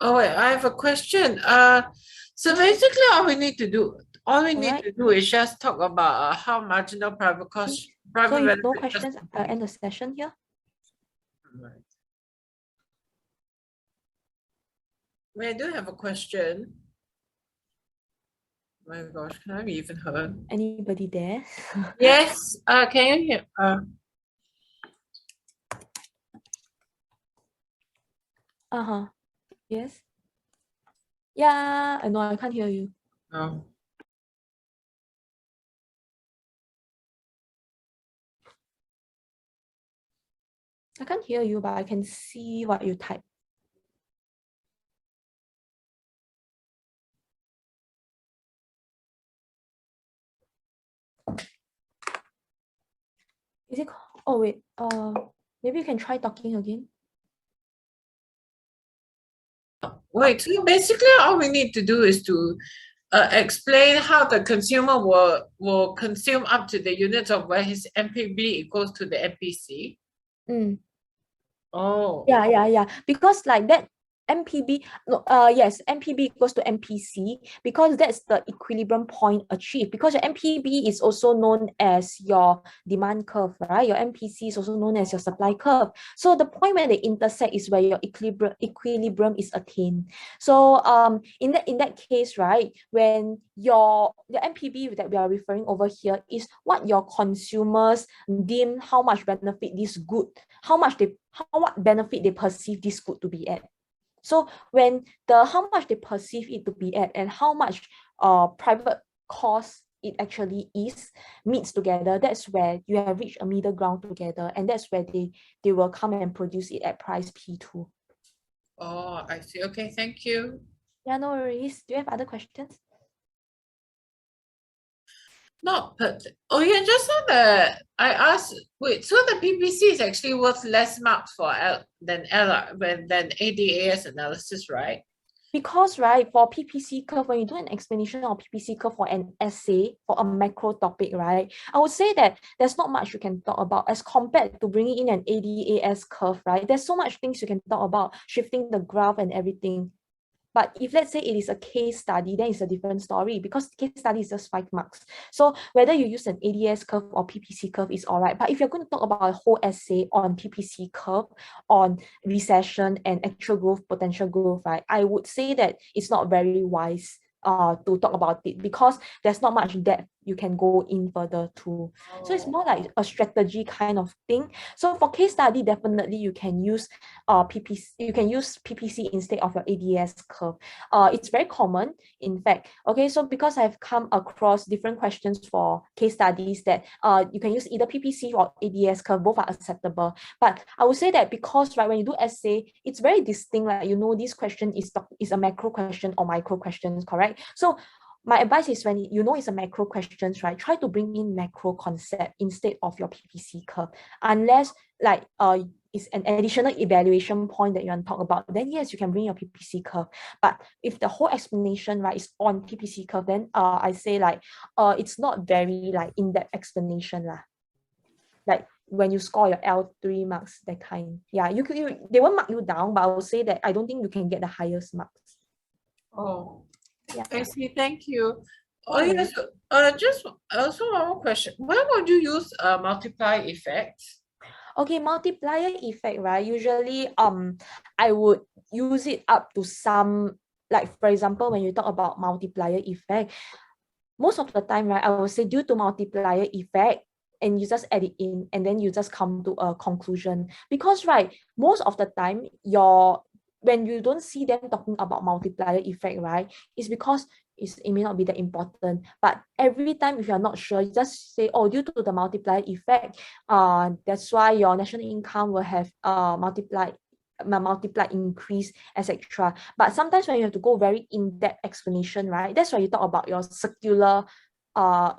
S2: Oh wait, I have a question. So basically all we need to do is just talk about how marginal private cost,
S1: so if no questions, I'll end the session here.
S2: Right. Wait, I do have a question. Oh my gosh, can I be even heard?
S1: Anybody there?
S2: Yes. Can you hear?
S1: Yes. Yeah. No, I can't hear you.
S2: Oh.
S1: I can't hear you, but I can see what you type. Is it? Oh wait. Maybe you can try talking again.
S2: Wait, so basically all we need to do is to explain how the consumer will consume up to the units of where his MPB equals to the MPC.
S1: Mm.
S2: Oh,
S1: Yeah. Because like that MPB, no, yes, MPB equals to MPC because that's the equilibrium point achieved. Because your MPB is also known as your demand curve, right? Your MPC is also known as your supply curve. So the point where they intersect is where your equilibrium is attained. So in that case, right, when the MPB that we are referring over here is what your consumers deem how much benefit this good, what benefit they perceive this good to be at. So when how much they perceive it to be at and how much private cost it actually is meets together, that's where you have reached a middle ground together, and that's where they will come and produce it at price P2.
S2: oh, I see. Okay, thank you.
S1: Yeah, no worries. Do you have other questions?
S2: Not but oh yeah, just now that I asked, wait, so the PPC is actually worth less marks for L than than ADAS analysis, right?
S1: Because, right, for PPC curve, when you do an explanation of PPC curve for an essay, for a macro topic, right, I would say that there's not much you can talk about as compared to bringing in an ADAS curve, right? There's so much things you can talk about, shifting the graph and everything. But if let's say it is a case study, then it's a different story because case study is just 5 marks. So whether you use an ADS curve or PPC curve is all right. But if you're going to talk about a whole essay on PPC curve, on recession and actual growth, potential growth, right, I would say that it's not very wise to talk about it because there's not much depth you can go in further to. So it's more like a strategy kind of thing. So for case study, definitely you can use PPC instead of your ADS curve. It's very common, in fact. Okay, so because I've come across different questions for case studies that you can use either PPC or ADS curve, both are acceptable. But I would say that because right when you do essay, it's very distinct. Like this question is a macro question or micro question, correct? So my advice is when you know it's a macro questions, right? Try to bring in macro concept instead of your PPC curve, unless like it's an additional evaluation point that you want to talk about, then yes, you can bring your PPC curve. But if the whole explanation, right, is on PPC curve, then I say like it's not very like in-depth explanation lah. Like when you score your L3 marks, that kind. Yeah, they won't mark you down, but I will say that I don't think you can get the highest marks.
S2: Oh,
S1: Yeah.
S2: I see. Thank you. Oh
S1: No
S2: yes.
S1: worries.
S2: Just also one more question. Where would you use a multiply effect?
S1: Okay, multiplier effect, right? Usually, I would use it up to some, like for example, when you talk about multiplier effect, most of the time, right, I would say due to multiplier effect, and you just add it in, and then you just come to a conclusion. Because, right, most of the time, when you don't see them talking about multiplier effect, right, it's because it may not be that important. But every time if you're not sure, you just say, oh, due to the multiplier effect, that's why your national income will have multiplied increase, etc. But sometimes when you have to go very in-depth explanation, right, that's why you talk about your circular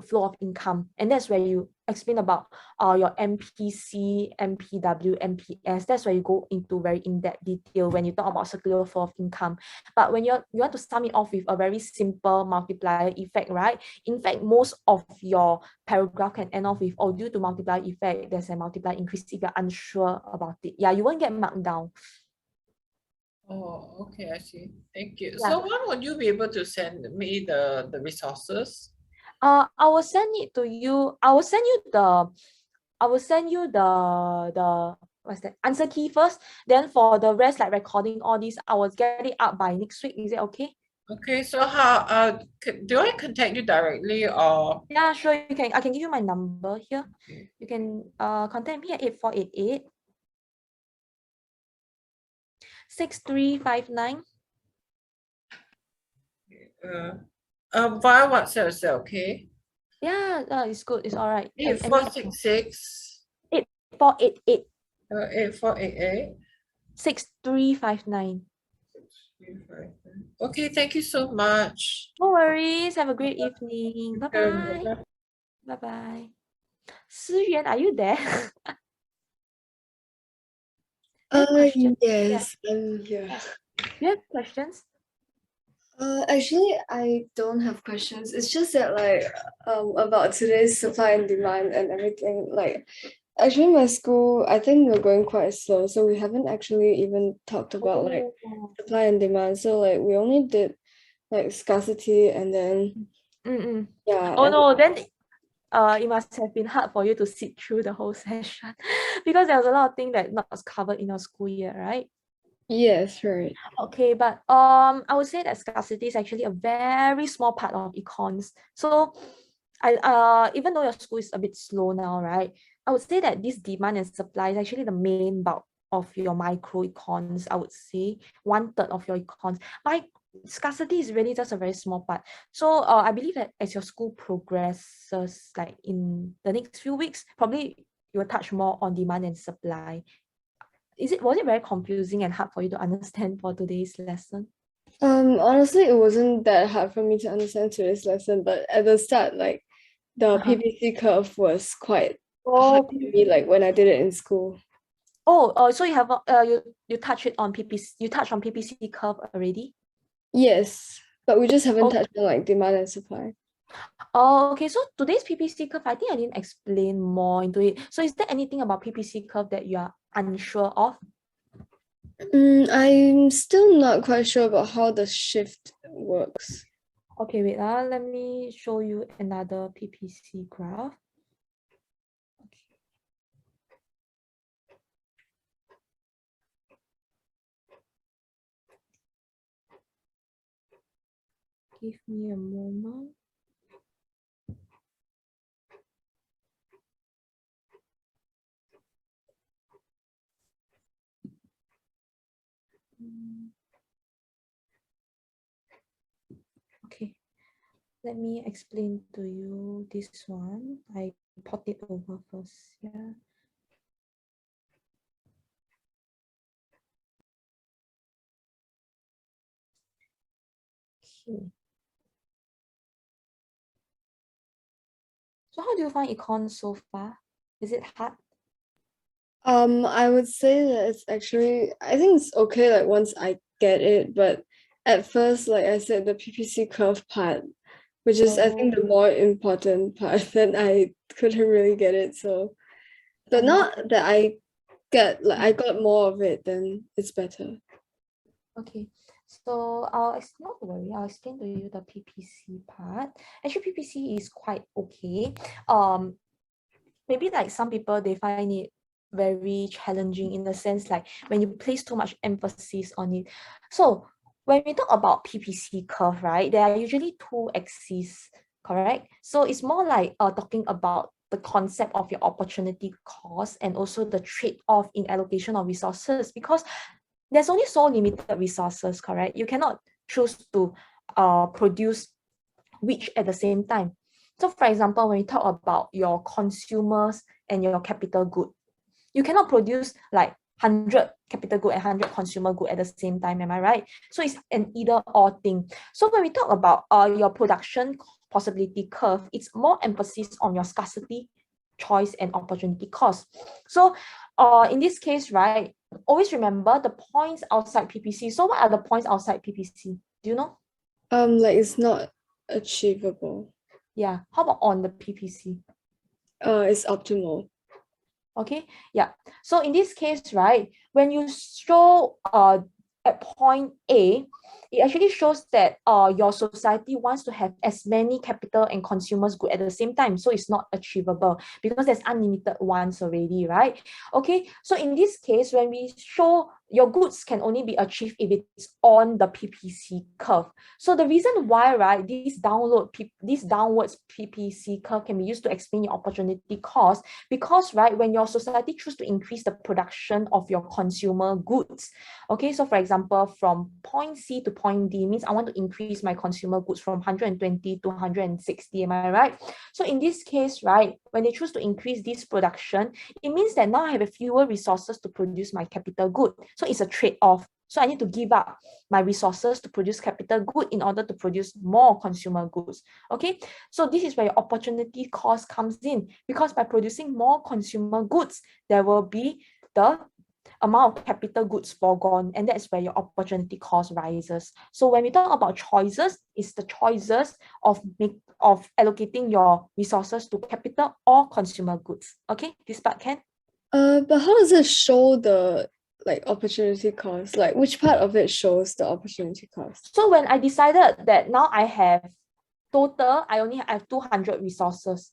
S1: flow of income, and that's where you explain about your MPC, MPW, MPS. That's where you go into very in-depth detail when you talk about circular flow of income. But when you want to sum it off with a very simple multiplier effect, right, in fact most of your paragraph can end off with, oh, due to multiplier effect there's a multiplier increase. If you're unsure about it, yeah, you won't get marked down.
S2: Oh, okay, I see. Thank you.
S1: Yeah.
S2: So when would you be able to send me the resources?
S1: I will send it to you. I will send you the what's that answer key first. Then for the rest, like recording all these, I will get it up by next week. Is it okay?
S2: Okay, so how do I contact you directly or
S1: Yeah, sure. You can. I can give you my number here.
S2: okay.
S1: You can contact me at 8488 6359.
S2: Via WhatsApp, is that okay?
S1: Yeah, it's good. It's all right.
S2: Eight
S1: Any
S2: four six six
S1: 8488.
S2: 8488.
S1: 6359.
S2: Okay, thank you so much.
S1: No worries. Have a great evening. Bye-bye.
S2: Bye.
S1: Bye-bye. Siyuan, are you there? Do you have questions?
S3: Yes, I'm here.
S1: Do you have questions?
S3: Actually, I don't have questions. It's just that about today's supply and demand and everything. Like, actually, my school, I think we're going quite slow, so we haven't actually even talked about
S1: Oh.
S3: supply and demand. So like we only did like scarcity and then yeah.
S1: Oh
S3: and
S1: no, then it must have been hard for you to sit through the whole session because there was a lot of things that not covered in your school year, right?
S3: Yes, right.
S1: Okay, but I would say that scarcity is actually a very small part of econs. So even though your school is a bit slow now, right? I would say that this demand and supply is actually the main bulk of your micro econs. I would say 1/3 of your econs. My scarcity is really just a very small part. So I believe that as your school progresses, like in the next few weeks, probably you will touch more on demand and supply. Was it very confusing and hard for you to understand for today's lesson?
S3: Honestly, it wasn't that hard for me to understand today's lesson, but at the start, like the PPC curve was quite hard to me, like when I did it in school.
S1: So you have you touch it on PPC, you touch on PPC curve already?
S3: Yes, but we just haven't touched on like demand and supply.
S1: Oh, okay. So today's PPC curve, I think I didn't explain more into it. So is there anything about PPC curve that you are unsure of?
S3: I'm still not quite sure about how the shift works.
S1: Okay, wait. Let me show you another PPC graph. Give me a moment. Okay, let me explain to you this one. I put it over first. Yeah. Okay. So how do you find econ so far? Is it hard?
S3: I would say that it's actually, I think it's okay like once I get it, but at first, like I said, the PPC curve part, which is I think the more important part, then I couldn't really get it. So, but not that I got more of it, then it's better.
S1: Okay, so not to worry, I'll explain to you the PPC part. Actually, PPC is quite okay. Maybe like some people, they find it very challenging in the sense like when you place too much emphasis on it. So when we talk about PPC curve, right, there are usually two axes, correct? So it's more like talking about the concept of your opportunity cost and also the trade-off in allocation of resources, because there's only so limited resources, correct? You cannot choose to produce which at the same time. So for example, when you talk about your consumers and your capital good, you cannot produce like 100 capital good and 100 consumer good at the same time, am I right? So it's an either or thing. So when we talk about your production possibility curve, it's more emphasis on your scarcity, choice, and opportunity cost. So in this case, right, always remember the points outside PPC. So what are the points outside PPC? Do you know?
S3: Like it's not achievable.
S1: Yeah. How about on the PPC?
S3: It's optimal.
S1: Okay. Yeah. So in this case, right, when you show at point A, it actually shows that your society wants to have as many capital and consumers good at the same time. So it's not achievable because there's unlimited ones already, right? Okay. So in this case, when we show your goods can only be achieved if it's on the PPC curve. So the reason why, right, this downwards PPC curve can be used to explain your opportunity cost, because, right, when your society choose to increase the production of your consumer goods, okay, so for example, from point C to point D means I want to increase my consumer goods from 120 to 160, am I right? So in this case, right, when they choose to increase this production, it means that now I have fewer resources to produce my capital good. So it's a trade-off. So I need to give up my resources to produce capital good in order to produce more consumer goods. Okay, so this is where your opportunity cost comes in, because by producing more consumer goods, there will be the amount of capital goods foregone, and that's where your opportunity cost rises. So when we talk about choices, it's the choices of allocating your resources to capital or consumer goods. Okay, this part can.
S3: But how does it show the like opportunity cost? Like which part of it shows the opportunity cost?
S1: So when I decided that now I have total, I only have 200 resources.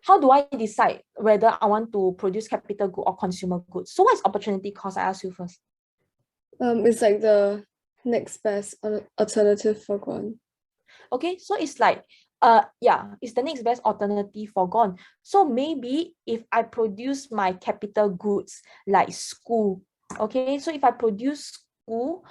S1: How do I decide whether I want to produce capital good or consumer goods? So what is opportunity cost? I ask you first.
S3: It's like the next best alternative foregone.
S1: Okay, so it's like it's the next best alternative foregone. So maybe if I produce my capital goods like school, okay, so if I produce school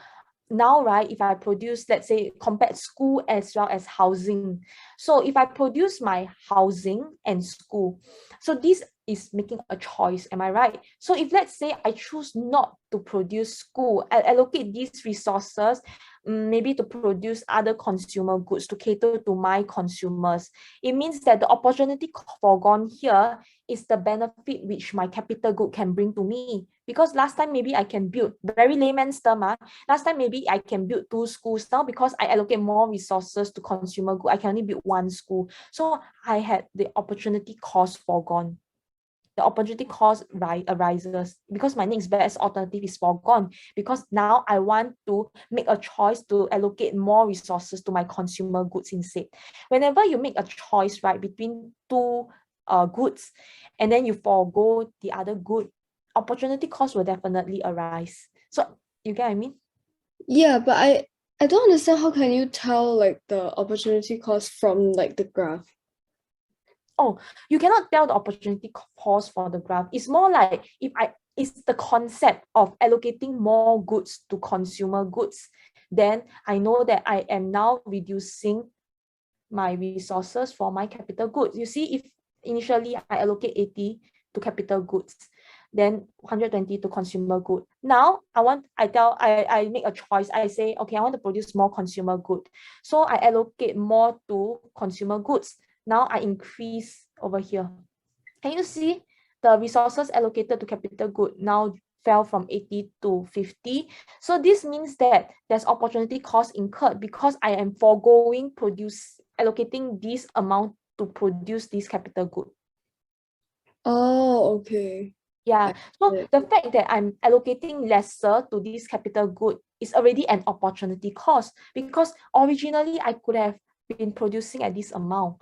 S1: now, right, if I produce, let's say, compared school as well as housing. So if I produce my housing and school, so this is making a choice, am I right? So if let's say I choose not to produce school, I allocate these resources maybe to produce other consumer goods to cater to my consumers, it means that the opportunity foregone here is the benefit which my capital good can bring to me. Because last time maybe I can build, very layman's term, last time maybe I can build 2 schools. Now because I allocate more resources to consumer good, I can only build 1 school. So I had the opportunity cost foregone. The opportunity cost arises because my next best alternative is foregone, because now I want to make a choice to allocate more resources to my consumer goods instead. Whenever you make a choice, right, between 2 goods and then you forego the other good, opportunity cost will definitely arise. So you get what I mean?
S3: Yeah, but I don't understand, how can you tell like the opportunity cost from like the graph?
S1: Oh, you cannot tell the opportunity cost for the graph. It's more like it's the concept of allocating more goods to consumer goods. Then I know that I am now reducing my resources for my capital goods. You see, if initially I allocate 80 to capital goods, then 120 to consumer good. Now I make a choice. I say, okay, I want to produce more consumer good. So I allocate more to consumer goods. Now I increase over here. Can you see the resources allocated to capital good now fell from 80 to 50? So this means that there's opportunity cost incurred because I am foregoing allocating this amount to produce this capital good.
S3: Oh, okay.
S1: Yeah, so the fact that I'm allocating lesser to this capital good is already an opportunity cost, because originally I could have been producing at this amount.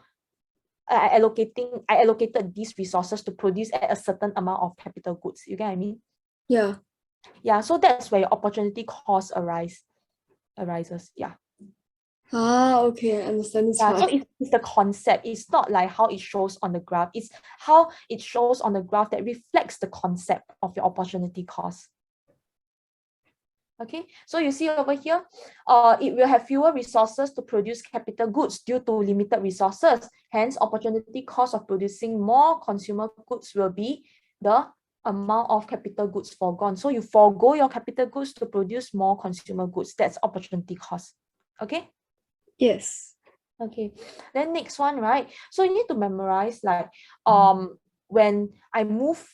S1: I allocated these resources to produce at a certain amount of capital goods. You get what I mean?
S3: Yeah.
S1: Yeah, so that's where your opportunity cost arises. Yeah.
S3: Okay, I understand this
S1: Yeah,
S3: part.
S1: so it's the concept. It's not like how it shows on the graph. It's how it shows on the graph that reflects the concept of your opportunity cost. Okay, so you see over here, it will have fewer resources to produce capital goods due to limited resources. Hence, opportunity cost of producing more consumer goods will be the amount of capital goods foregone. So you forego your capital goods to produce more consumer goods. That's opportunity cost. Okay?
S3: Yes.
S1: Okay, then next one, right? So you need to memorize like when I move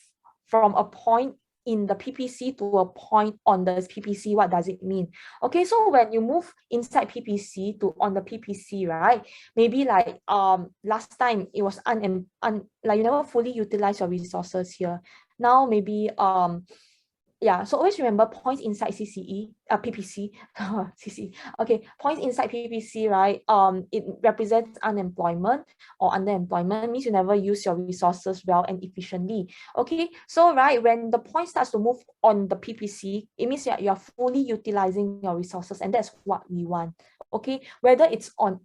S1: from a point in the PPC to a point on the PPC, what does it mean? Okay, so when you move inside PPC to on the PPC, right? Maybe like last time it was like you never fully utilize your resources here. Now maybe yeah, so always remember points inside PPC, CCE. Okay, points inside PPC, right? It represents unemployment or underemployment, means you never use your resources well and efficiently. Okay, so right, when the point starts to move on the PPC, it means you're fully utilizing your resources, and that's what we want. Okay, whether it's on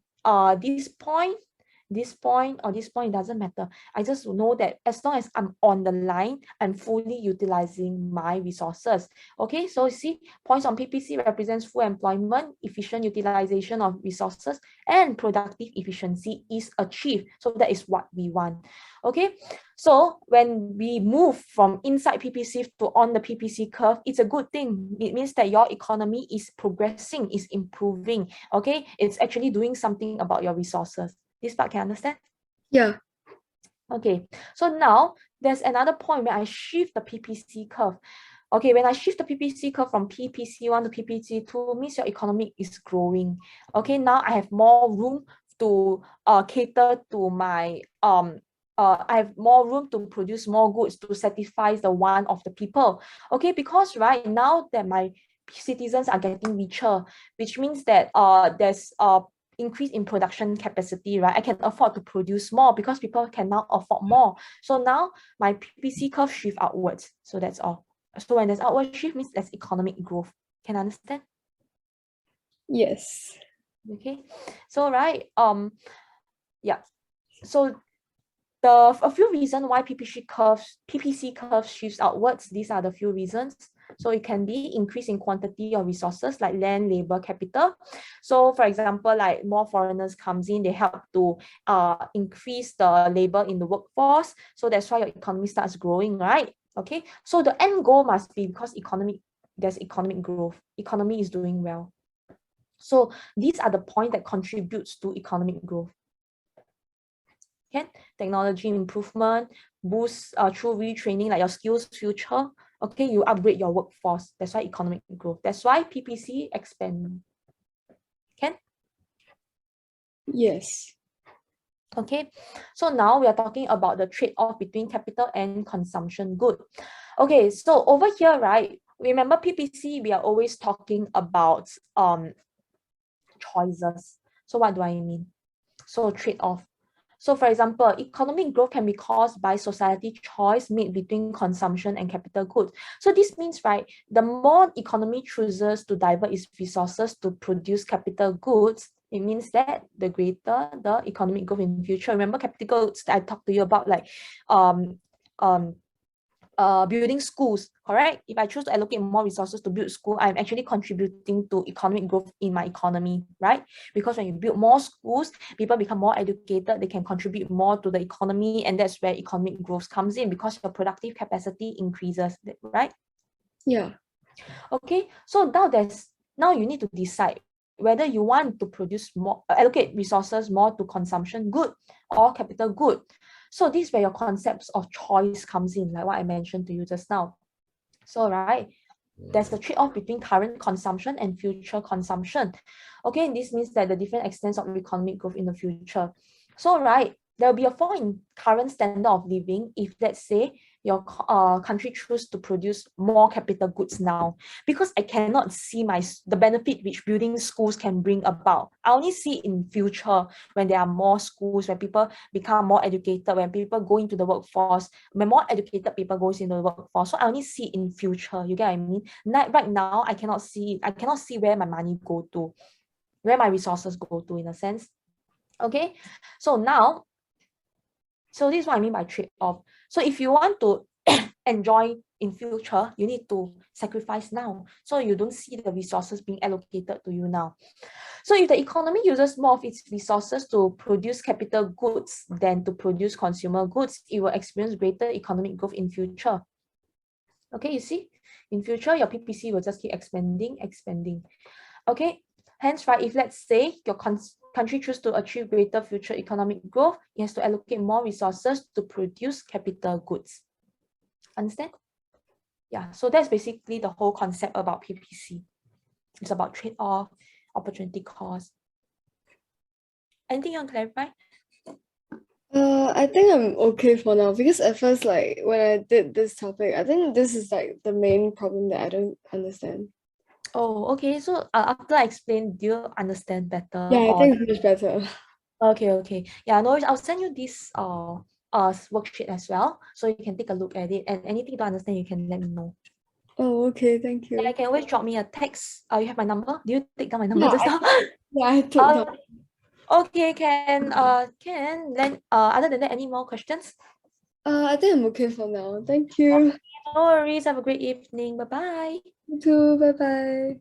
S1: this point, or this point, doesn't matter. I just know that as long as I'm on the line, I'm fully utilizing my resources. Okay, so you see, points on PPC represents full employment, efficient utilization of resources, and productive efficiency is achieved. So that is what we want. Okay, so when we move from inside PPC to on the PPC curve, it's a good thing. It means that your economy is progressing, is improving. Okay, it's actually doing something about your resources. This part can understand?
S3: Yeah.
S1: Okay, so now there's another point where I shift the PPC curve. Okay, when I shift the PPC curve from PPC1 to PPC2, means your economy is growing. Okay, now I have more room to cater to my I have more room to produce more goods to satisfy the want of the people. Okay, because right now that my citizens are getting richer, which means that there's increase in production capacity, right? I can afford to produce more because people can now afford more. So now my PPC curve shift outwards. So that's all. So when there's outward shift, means there's economic growth. Can understand?
S3: Yes.
S1: Okay. So right, yeah. So a few reasons why PPC curves shifts outwards. These are the few reasons. So it can be increase in quantity of resources like land, labor, capital. So for example, like more foreigners comes in, they help to increase the labor in the workforce. So that's why your economy starts growing, right? Okay. So the end goal must be because there's economic growth. Economy is doing well. So these are the points that contributes to economic growth. Okay? Technology improvement, boost through retraining, like your skills future. Okay, you upgrade your workforce. That's why economic growth. That's why PPC expand. Okay?
S3: Yes.
S1: Okay, so now we are talking about the trade-off between capital and consumption good. Okay, so over here, right, remember PPC, we are always talking about choices. So what do I mean? So trade-off. So for example, economic growth can be caused by society choice made between consumption and capital goods. So this means, right, the more economy chooses to divert its resources to produce capital goods, it means that the greater the economic growth in future. Remember capital goods that I talked to you about, like building schools, correct? If I choose to allocate more resources to build school, I'm actually contributing to economic growth in my economy, right? Because when you build more schools, people become more educated, they can contribute more to the economy, and that's where economic growth comes in because your productive capacity increases, right?
S3: Yeah.
S1: Okay, so now you need to decide whether you want to produce more, allocate resources more to consumption good or capital good. So this is where your concepts of choice comes in, like what I mentioned to you just now. So right, there's a trade-off between current consumption and future consumption. Okay, this means that the different extents of economic growth in the future. So right, there will be a fall in current standard of living if, let's say, your country choose to produce more capital goods now, because I cannot see the benefit which building schools can bring about. I only see in future when there are more schools, when people become more educated, when people go into the workforce, when more educated people goes into the workforce. So I only see in future. You get what I mean? Right now, I cannot see where my money go to, where my resources go to, in a sense. Okay, so now, so this is what I mean by trade-off. So if you want to enjoy in future, you need to sacrifice now. So you don't see the resources being allocated to you now. So if the economy uses more of its resources to produce capital goods than to produce consumer goods, it will experience greater economic growth in future. Okay, you see, in future, your PPC will just keep expanding. Okay, hence, right, if let's say your country chooses to achieve greater future economic growth, it has to allocate more resources to produce capital goods. Understand? Yeah, so that's basically the whole concept about PPC. It's about trade-off, opportunity cost. Anything you want to clarify?
S3: I think I'm okay for now because at first, like when I did this topic, I think this is like the main problem that I don't understand.
S1: Oh, okay. So after I explain, do you understand better?
S3: Yeah, I
S1: Or
S3: think it's much better.
S1: okay. Yeah, no worries. I'll send you this worksheet as well, so you can take a look at it. And anything you don't understand, you can let me know.
S3: Oh, okay, thank
S1: And you
S3: you.
S1: can always drop me a text. You have my number? Do you take down my number
S3: Yeah,
S1: just now?
S3: I took that.
S1: Okay, can then other than that, any more questions?
S3: I think I'm okay for now. Thank you.
S1: No worries. Have a great evening. Bye bye.
S3: You too. Bye bye.